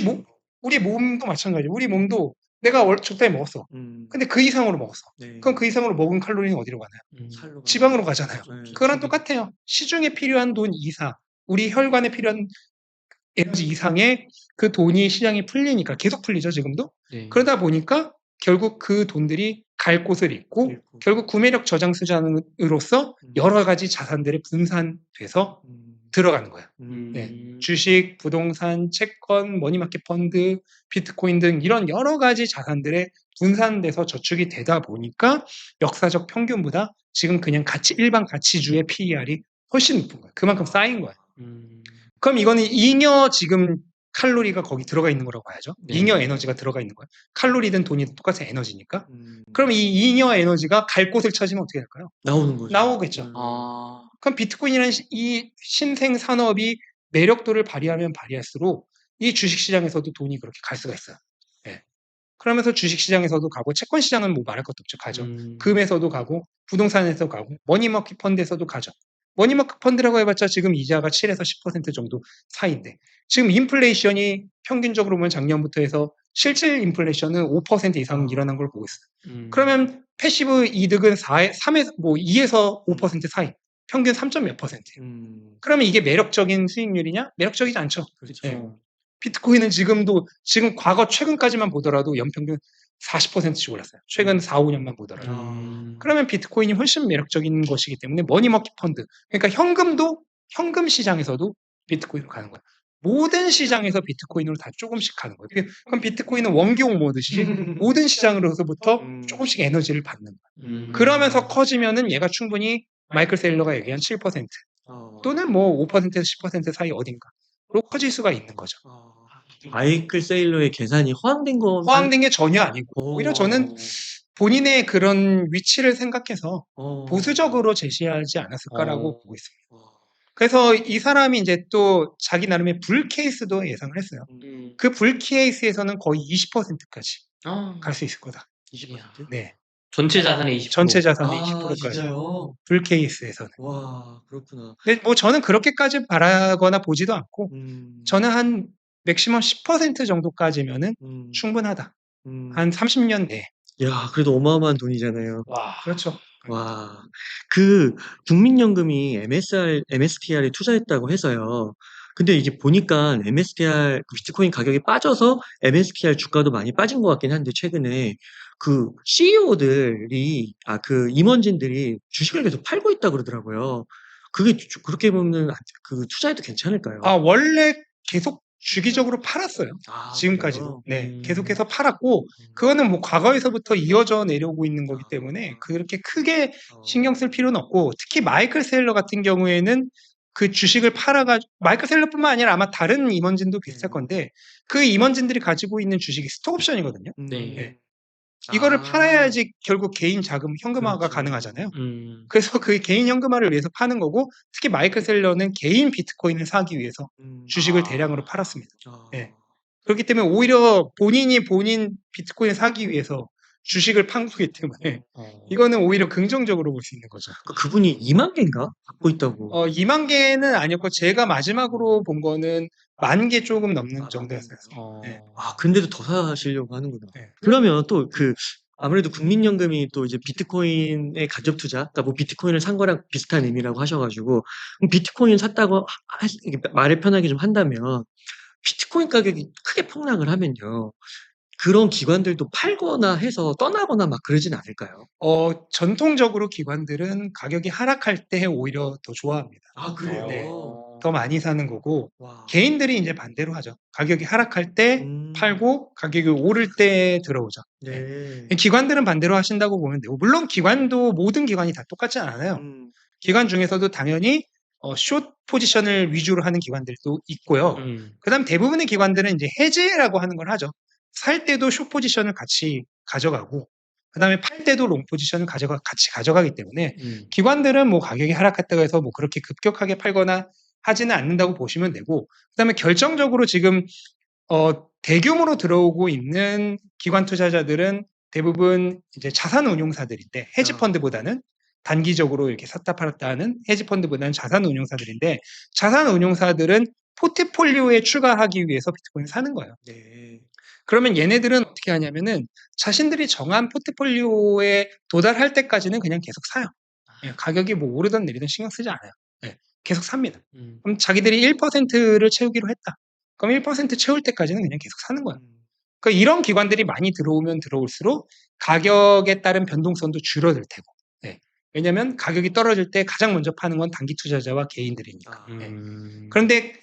몸도 마찬가지예요. 우리 몸도 내가 적당히 먹었어. 근데 그 이상으로 먹었어. 그럼 그 이상으로 먹은 칼로리는 어디로 가나요? 지방으로 가잖아요. 그거랑 똑같아요. 시중에 필요한 돈 이상 우리 혈관에 필요한 에너지 이상의 그 돈이 시장이 풀리니까 계속 풀리죠, 지금도. 네. 그러다 보니까 결국 그 돈들이 갈 곳을 잃고 결국 구매력 저장 수단으로서 여러 가지 자산들이 분산돼서 들어가는 거예요. 네. 주식, 부동산, 채권, 머니마켓 펀드, 비트코인 등 이런 여러 가지 자산들의 분산돼서 저축이 되다 보니까 역사적 평균보다 지금 그냥 일반 가치주의 PER이 훨씬 높은 거예요. 그만큼 쌓인 거예요. 그럼 이거는 잉여 지금 칼로리가 거기 들어가 있는 거라고 봐야죠. 네. 잉여 에너지가 들어가 있는 거예요. 칼로리든 돈이든 똑같은 에너지니까. 그럼 이 잉여 에너지가 갈 곳을 찾으면 어떻게 될까요? 나오는 거죠. 나오겠죠. 그럼 비트코인이라는 이 신생 산업이 매력도를 발휘하면 발휘할수록 이 주식시장에서도 돈이 그렇게 갈 수가 있어요. 예. 그러면서 주식시장에서도 가고 채권 시장은 뭐 말할 것도 없죠. 가죠. 금에서도 가고 부동산에서 가고 머니마켓 펀드에서도 가죠. 머니마켓 펀드라고 해봤자 지금 이자가 7에서 10% 정도 사이인데 지금 인플레이션이 평균적으로 보면 작년부터 해서 실질 인플레이션은 5% 이상 일어난 걸 보고 있어요. 그러면 패시브 이득은 2에서 5% 사이, 평균 3몇 %예요. 그러면 이게 매력적인 수익률이냐? 매력적이지 않죠. 그렇죠. 예. 비트코인은 지금 과거 최근까지만 보더라도 연평균 40%씩 올랐어요. 최근 4, 5년만 보더라도. 그러면 비트코인이 훨씬 매력적인 것이기 때문에 머니마켓 펀드, 그러니까 현금 시장에서도 비트코인으로 가는 거예요. 모든 시장에서 비트코인으로 다 조금씩 가는 거예요. 그럼 비트코인은 원기옥 모듯이 모든 시장으로서부터 조금씩 에너지를 받는 거예요. 그러면서 커지면은 얘가 충분히 마이클 세일러가 얘기한 7% 또는 뭐 5%에서 10% 사이 어딘가로 커질 수가 있는 거죠. 마이클 세일러의 계산이 허황된 거 허황된 게 전혀 아니고 오히려 저는 본인의 그런 위치를 생각해서 보수적으로 제시하지 않았을까라고 보고 있습니다. 그래서 이 사람이 이제 또 자기 나름의 불 케이스도 예상을 했어요. 그 불 케이스에서는 거의 20%까지 갈 수 있을 거다. 20%? 네. 전체 자산의 20%. 전체 자산의 20%까지. 진짜요? 불 케이스에서는. 와, 그렇구나. 근데 뭐 저는 그렇게까지 바라거나 보지도 않고 저는 한 맥시멈 10% 정도까지면은 충분하다. 한 30년 내에. 야, 그래도 어마어마한 돈이잖아요. 와. 그렇죠. 와, 국민연금이 MSTR에 투자했다고 해서요. 근데 이제 보니까 MSTR, 비트코인 가격이 빠져서 MSTR 주가도 많이 빠진 것 같긴 한데, 최근에 CEO들이, 임원진들이 주식을 계속 팔고 있다 그러더라고요. 그게 그렇게 보면 투자해도 괜찮을까요? 원래 계속 주기적으로 팔았어요. 지금까지도. 그래요? 네. 계속해서 팔았고, 그거는 뭐 과거에서부터 이어져 내려오고 있는 거기 때문에 그렇게 크게 신경 쓸 필요는 없고, 특히 마이클 셀러 같은 경우에는 그 주식을 마이클 셀러뿐만 아니라 아마 다른 임원진도 비슷할 건데, 그 임원진들이 가지고 있는 주식이 스톡옵션이거든요. 네. 이거를 팔아야지 결국 개인 자금 현금화가 그렇죠. 가능하잖아요. 그래서 그 개인 현금화를 위해서 파는 거고, 특히 마이클 셀러는 개인 비트코인을 사기 위해서 주식을 대량으로 팔았습니다. 네. 그렇기 때문에 오히려 본인이 본인 비트코인을 사기 위해서 주식을 판 거기 때문에 이거는 오히려 긍정적으로 볼 수 있는 거죠. 그분이 2만 개인가 갖고 있다고. 2만 개는 아니었고 제가 마지막으로 본 거는 10,000개 조금 넘는 정도였어요. 네. 근데도 더 사시려고 하는구나. 네. 그러면 또 아무래도 국민연금이 또 이제 비트코인의 간접 투자, 그러니까 뭐 비트코인을 산 거랑 비슷한 의미라고 하셔가지고, 그럼 비트코인 샀다고 이렇게 말을 편하게 좀 한다면, 비트코인 가격이 크게 폭락을 하면요. 그런 기관들도 팔거나 해서 떠나거나 막 그러진 않을까요? 전통적으로 기관들은 가격이 하락할 때 오히려 더 좋아합니다. 그래요? 네. 더 많이 사는 거고, 와. 개인들이 이제 반대로 하죠. 가격이 하락할 때 팔고, 가격이 오를 때 들어오죠. 네. 기관들은 반대로 하신다고 보면 되고, 물론 모든 기관이 다 똑같지 않아요. 기관 중에서도 당연히 숏 포지션을 위주로 하는 기관들도 있고요. 그다음 대부분의 기관들은 이제 해지라고 하는 걸 하죠. 살 때도 숏 포지션을 같이 가져가고, 그다음에 팔 때도 롱 포지션을 같이 가져가기 때문에 기관들은 뭐 가격이 하락했다고 해서 뭐 그렇게 급격하게 팔거나 하지는 않는다고 보시면 되고, 그다음에 결정적으로 지금 대규모로 들어오고 있는 기관 투자자들은 대부분 이제 자산 운용사들인데, 헤지 펀드보다는 단기적으로 이렇게 샀다 팔았다 하는 헤지 펀드보다는 자산 운용사들인데, 자산 운용사들은 포트폴리오에 추가하기 위해서 비트코인을 사는 거예요. 네. 그러면 얘네들은 어떻게 하냐면은 자신들이 정한 포트폴리오에 도달할 때까지는 그냥 계속 사요. 가격이 뭐 오르든 내리든 신경 쓰지 않아요. 계속 삽니다. 그럼 자기들이 1%를 채우기로 했다. 그럼 1% 채울 때까지는 그냥 계속 사는 거야. 그러니까 이런 기관들이 많이 들어오면 들어올수록 가격에 따른 변동성도 줄어들 테고. 네. 왜냐하면 가격이 떨어질 때 가장 먼저 파는 건 단기 투자자와 개인들이니까. 네. 그런데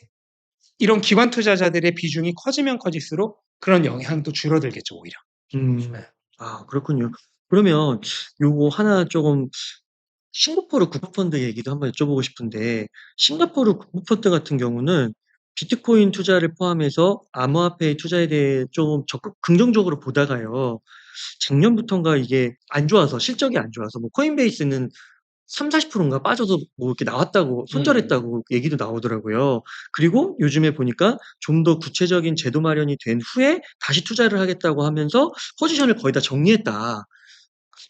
이런 기관 투자자들의 비중이 커지면 커질수록 그런 영향도 줄어들겠죠, 오히려. 네. 아, 그렇군요. 그러면 요거 하나 조금 싱가포르 국부펀드 얘기도 한번 여쭤보고 싶은데, 싱가포르 국부펀드 같은 경우는 비트코인 투자를 포함해서 암호화폐 투자에 대해 좀 적극 긍정적으로 보다가요. 작년부터인가 이게 안 좋아서, 실적이 안 좋아서, 뭐 코인베이스는 30~40%인가 빠져서 뭐 이렇게 나왔다고, 손절했다고 얘기도 나오더라고요. 그리고 요즘에 보니까 좀 더 구체적인 제도 마련이 된 후에 다시 투자를 하겠다고 하면서 포지션을 거의 다 정리했다.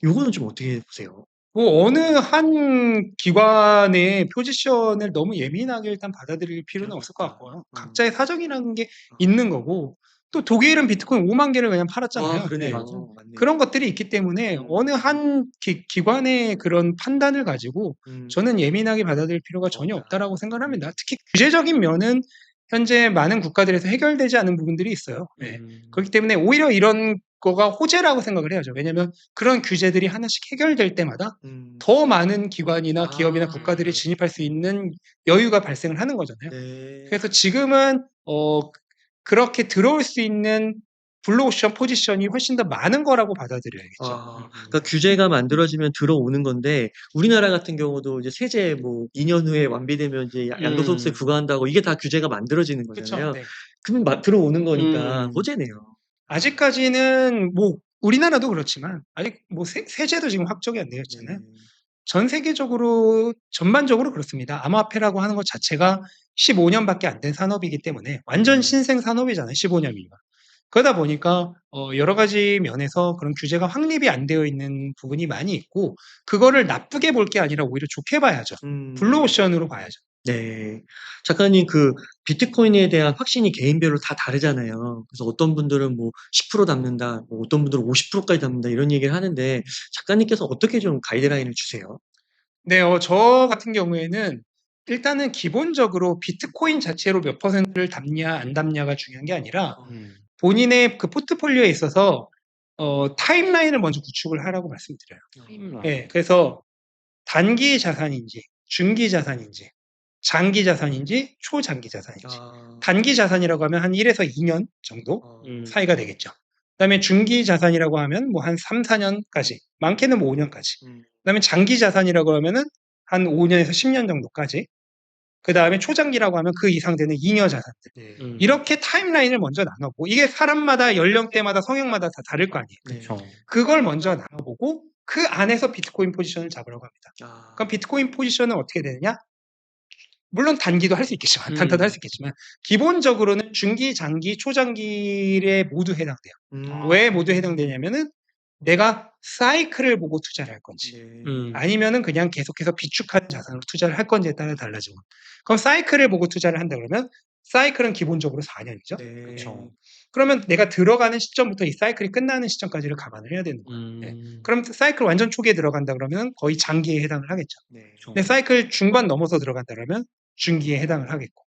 요거는 좀 어떻게 보세요? 뭐 어느 한 기관의 포지션을 너무 예민하게 일단 받아들일 필요는 없을 것 같고요. 각자의 사정이라는 게 있는 거고, 또 독일은 비트코인 5만 개를 그냥 팔았잖아요. 그러네요. 네. 맞네요. 그런 것들이 있기 때문에 어느 한 기관의 그런 판단을 가지고 저는 예민하게 받아들일 필요가 전혀 없다라고 생각을 합니다. 특히 규제적인 면은 현재 많은 국가들에서 해결되지 않은 부분들이 있어요. 네. 그렇기 때문에 오히려 이런 거가 호재라고 생각을 해야죠. 왜냐하면 그런 규제들이 하나씩 해결될 때마다 더 많은 기관이나 기업이나 국가들이 진입할 수 있는 여유가 발생을 하는 거잖아요. 네. 그래서 지금은 그렇게 들어올 수 있는 블루오션 포지션이 훨씬 더 많은 거라고 받아들여야겠죠. 그러니까 규제가 만들어지면 들어오는 건데, 우리나라 같은 경우도 이제 세제 뭐 2년 후에 완비되면 이제 양도소득세 부과한다고 이게 다 규제가 만들어지는 그렇죠. 거잖아요. 네. 그러면 들어오는 거니까 호재네요. 아직까지는 뭐 우리나라도 그렇지만 아직 뭐 세제도 지금 확정이 안 되었잖아요. 전 세계적으로 전반적으로 그렇습니다. 암호화폐라고 하는 것 자체가 15년밖에 안 된 산업이기 때문에 완전 신생 산업이잖아요. 15년이면. 그러다 보니까 여러 가지 면에서 그런 규제가 확립이 안 되어 있는 부분이 많이 있고, 그거를 나쁘게 볼 게 아니라 오히려 좋게 봐야죠. 블루오션으로 봐야죠. 네. 작가님, 그 비트코인에 대한 확신이 개인별로 다 다르잖아요. 그래서 어떤 분들은 뭐 10% 담는다, 뭐 어떤 분들은 50%까지 담는다 이런 얘기를 하는데, 작가님께서 어떻게 좀 가이드라인을 주세요? 네, 저 같은 경우에는 일단은 기본적으로 비트코인 자체로 몇 퍼센트를 담냐 안 담냐가 중요한 게 아니라 본인의 그 포트폴리오에 있어서 타임라인을 먼저 구축을 하라고 말씀드려요. 타임라인. 네, 그래서 단기 자산인지 중기 자산인지 장기 자산인지 초장기 자산인지. 단기 자산이라고 하면 한 1에서 2년 정도 사이가 되겠죠. 그다음에 중기 자산이라고 하면 뭐 한 3~4년까지, 많게는 뭐 5년까지. 그다음에 장기 자산이라고 하면은 한 5년에서 10년 정도까지. 그다음에 초장기라고 하면 그 이상 되는 잉여 자산들. 이렇게 타임라인을 먼저 나눠보고, 이게 사람마다 연령대마다 성향마다 다 다를 거 아니에요. 그렇죠. 그걸 먼저 나눠보고 그 안에서 비트코인 포지션을 잡으라고 합니다. 그럼 비트코인 포지션은 어떻게 되느냐? 물론 단기도 할 수 있겠지만, 단타도 할 수 있겠지만, 기본적으로는 중기, 장기, 초장기에 모두 해당돼요. 왜 모두 해당되냐면은 내가 사이클을 보고 투자를 할 건지, 아니면은 그냥 계속해서 비축한 자산으로 투자를 할 건지에 따라 달라지고. 그럼 사이클을 보고 투자를 한다 그러면 사이클은 기본적으로 4년이죠. 그렇죠. 그러면 내가 들어가는 시점부터 이 사이클이 끝나는 시점까지를 감안을 해야 되는 거예요. 네. 그럼 사이클 완전 초기에 들어간다 그러면 거의 장기에 해당을 하겠죠. 근데 사이클 중반 넘어서 들어간다 그러면 중기에 해당을 하겠고.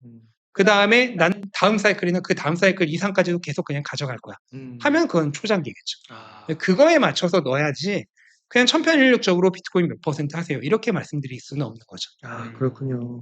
그 다음에 난 다음 사이클이나 그 다음 사이클 이상까지도 계속 그냥 가져갈 거야. 하면 그건 초장기겠죠. 그거에 맞춰서 넣어야지 그냥 천편일률적으로 비트코인 몇 퍼센트 하세요, 이렇게 말씀드릴 수는 없는 거죠. 그렇군요.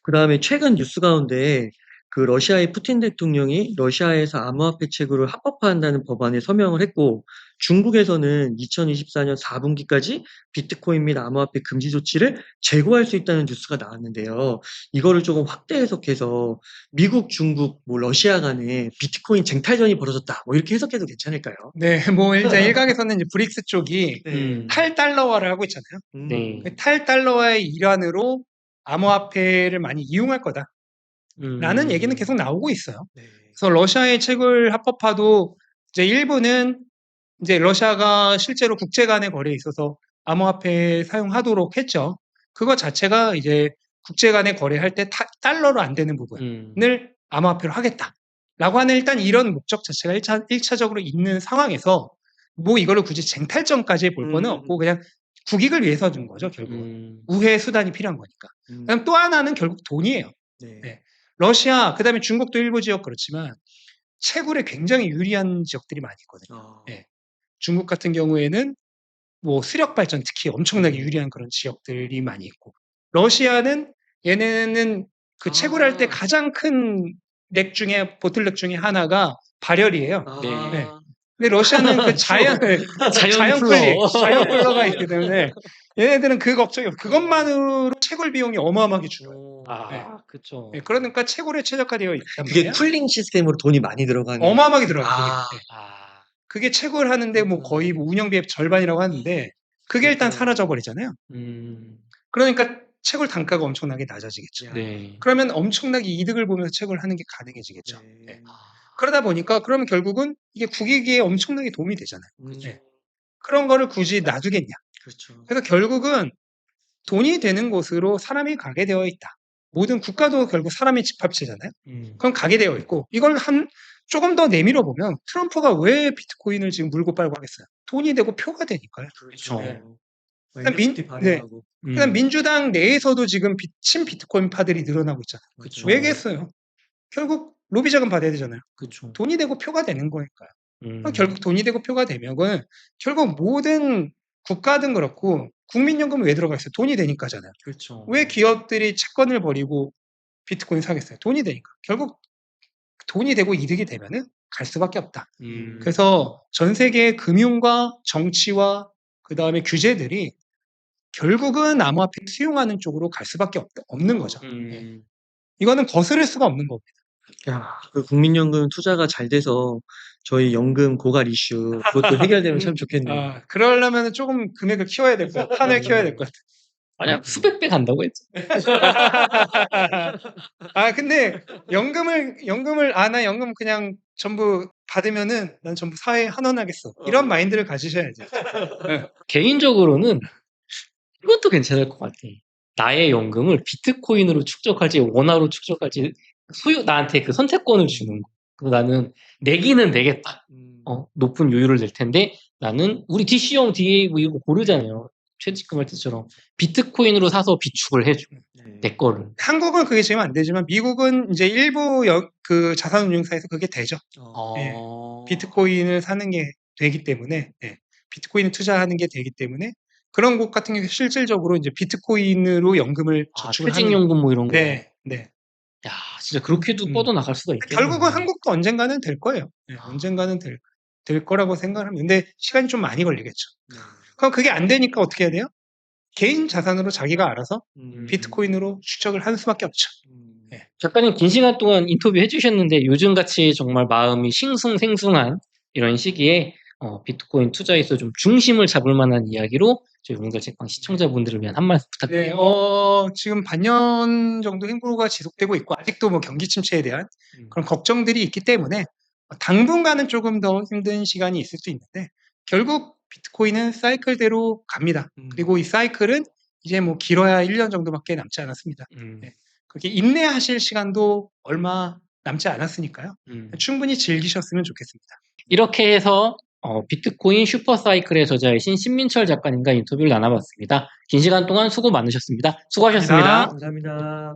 그다음에 최근 뉴스 가운데 그 러시아의 푸틴 대통령이 러시아에서 암호화폐 채굴을 합법화한다는 법안에 서명을 했고, 중국에서는 2024년 4분기까지 비트코인 및 암호화폐 금지 조치를 재고할 수 있다는 뉴스가 나왔는데요. 이거를 조금 확대 해석해서 미국, 중국, 뭐 러시아 간에 비트코인 쟁탈전이 벌어졌다, 뭐 이렇게 해석해도 괜찮을까요? 네, 뭐 일단 일각에서는 이제 브릭스 쪽이 탈달러화를 하고 있잖아요. 네. 그 탈달러화의 일환으로 암호화폐를 많이 이용할 거다라는 얘기는 계속 나오고 있어요. 그래서 러시아의 채굴 합법화도 이제 일부는 이제 러시아가 실제로 국제 간의 거래에 있어서 암호화폐 사용하도록 했죠. 그거 자체가 이제 국제 간의 거래할 때 달러로 안 되는 부분을 암호화폐로 하겠다라고 하는 일단 이런 목적 자체가 1차적으로 있는 상황에서 뭐 이거를 굳이 쟁탈전까지 볼 거는 없고 그냥 국익을 위해서 준 거죠, 결국은. 우회 수단이 필요한 거니까. 그다음 또 하나는 결국 돈이에요. 네. 네. 러시아, 그다음에 중국도 일부 지역 그렇지만 채굴에 굉장히 유리한 지역들이 많이 있거든요. 네. 중국 같은 경우에는 뭐 수력 발전 특히 엄청나게 유리한 그런 지역들이 많이 있고, 러시아는 얘네는 그 채굴할 때 가장 큰 넥 중에 보틀넥 중에 하나가 발열이에요. 네. 근데 러시아는 그 자연 쿨러가 있기 때문에 얘네들은 그 걱정이 없고 그것만으로 채굴 비용이 어마어마하게 줄어요. 네. 그렇죠. 네, 그러니까 채굴에 최적화되어 있단 그게 말이에요. 쿨링 시스템으로 돈이 많이 들어가는. 어마어마하게 들어가요. 아. 그게 채굴하는데 뭐 거의 뭐 운영비의 절반이라고 하는데 그게 일단 사라져 버리잖아요. 그러니까 채굴 단가가 엄청나게 낮아지겠죠. 네. 그러면 엄청나게 이득을 보면서 채굴을 하는 게 가능해지겠죠. 네. 네. 그러다 보니까 그러면 결국은 이게 국익에 엄청나게 도움이 되잖아요. 네. 그런 거를 굳이 놔두겠냐. 그렇죠. 그래서 결국은 돈이 되는 곳으로 사람이 가게 되어 있다. 모든 국가도 결국 사람의 집합체잖아요. 그럼 가게 되어 있고 이걸 조금 더 내밀어 보면 트럼프가 왜 비트코인을 지금 물고 빨고 하겠어요? 돈이 되고 표가 되니까요. 그렇죠. 네. NFT 발행하고. 그다음 민주당 내에서도 지금 친비트코인파들이 늘어나고 있잖아요. 그쵸. 왜겠어요? 결국 로비 자금 받아야 되잖아요. 그쵸. 돈이 되고 표가 되는 거니까요. 결국 돈이 되고 표가 되면 결국 모든 국가든 그렇고 국민연금은 왜 들어가 있어요? 돈이 되니까잖아요. 그렇죠. 왜 기업들이 채권을 버리고 비트코인 사겠어요? 돈이 되니까. 결국 돈이 되고 이득이 되면은 갈 수밖에 없다. 그래서 전 세계의 금융과 정치와 그 다음에 규제들이 결국은 암호화폐 수용하는 쪽으로 갈 수밖에 없는 거죠. 네. 이거는 거스를 수가 없는 겁니다. 야, 그 국민연금 투자가 잘 돼서 저희 연금 고갈 이슈 그것도 해결되면 참 좋겠네요. 그러려면 조금 금액을 키워야 될 것 같아요. 판을 키워야 될 것 같아요. 만약 수백 배 간다고 했죠. 근데 나 연금 그냥 전부 받으면은 난 전부 사회에 환원하겠어. 이런 마인드를 가지셔야죠. 네. 개인적으로는 이것도 괜찮을 것 같아. 나의 연금을 비트코인으로 축적할지 원화로 축적할지 나한테 그 선택권을 주는 거. 그래서 나는 내기는 내겠다. 높은 요율을 낼 텐데 나는 우리 DC형 DA 뭐 이거 고르잖아요. 최지금 할 때처럼 비트코인으로 사서 비축을 해줘. 내 거를. 한국은 그게 지금 안 되지만 미국은 이제 일부 그 자산운용사에서 그게 되죠. 예. 비트코인을 사는 게 되기 때문에 비트코인을 투자하는 게 되기 때문에 그런 곳 같은 경우 실질적으로 이제 비트코인으로 연금을 저축을 하는. 퇴직연금 뭐 이런 거. 네. 야, 진짜 그렇게도 뻗어나갈 수가 있겠네. 결국은 한국도 언젠가는 될 거예요. 언젠가는 될 거라고 생각을 합니다. 근데 시간이 좀 많이 걸리겠죠. 그럼 그게 안 되니까 어떻게 해야 돼요? 개인 자산으로 자기가 알아서 비트코인으로 축적을 하는 수밖에 없죠. 작가님 긴 시간 동안 인터뷰 해주셨는데 요즘같이 정말 마음이 싱숭생숭한 이런 시기에 비트코인 투자에서 좀 중심을 잡을 만한 이야기로 저희 문결책방 시청자분들을 위한 한 말씀 부탁드립니다. 네, 지금 반년 정도 행보가 지속되고 있고 아직도 뭐 경기 침체에 대한 그런 걱정들이 있기 때문에 당분간은 조금 더 힘든 시간이 있을 수 있는데 결국 비트코인은 사이클대로 갑니다. 그리고 이 사이클은 이제 뭐 길어야 1년 정도밖에 남지 않았습니다. 그렇게 인내하실 시간도 얼마 남지 않았으니까요. 충분히 즐기셨으면 좋겠습니다. 이렇게 해서 비트코인 슈퍼사이클의 저자이신 신민철 작가님과 인터뷰를 나눠봤습니다. 긴 시간 동안 수고 많으셨습니다. 수고하셨습니다. 감사합니다.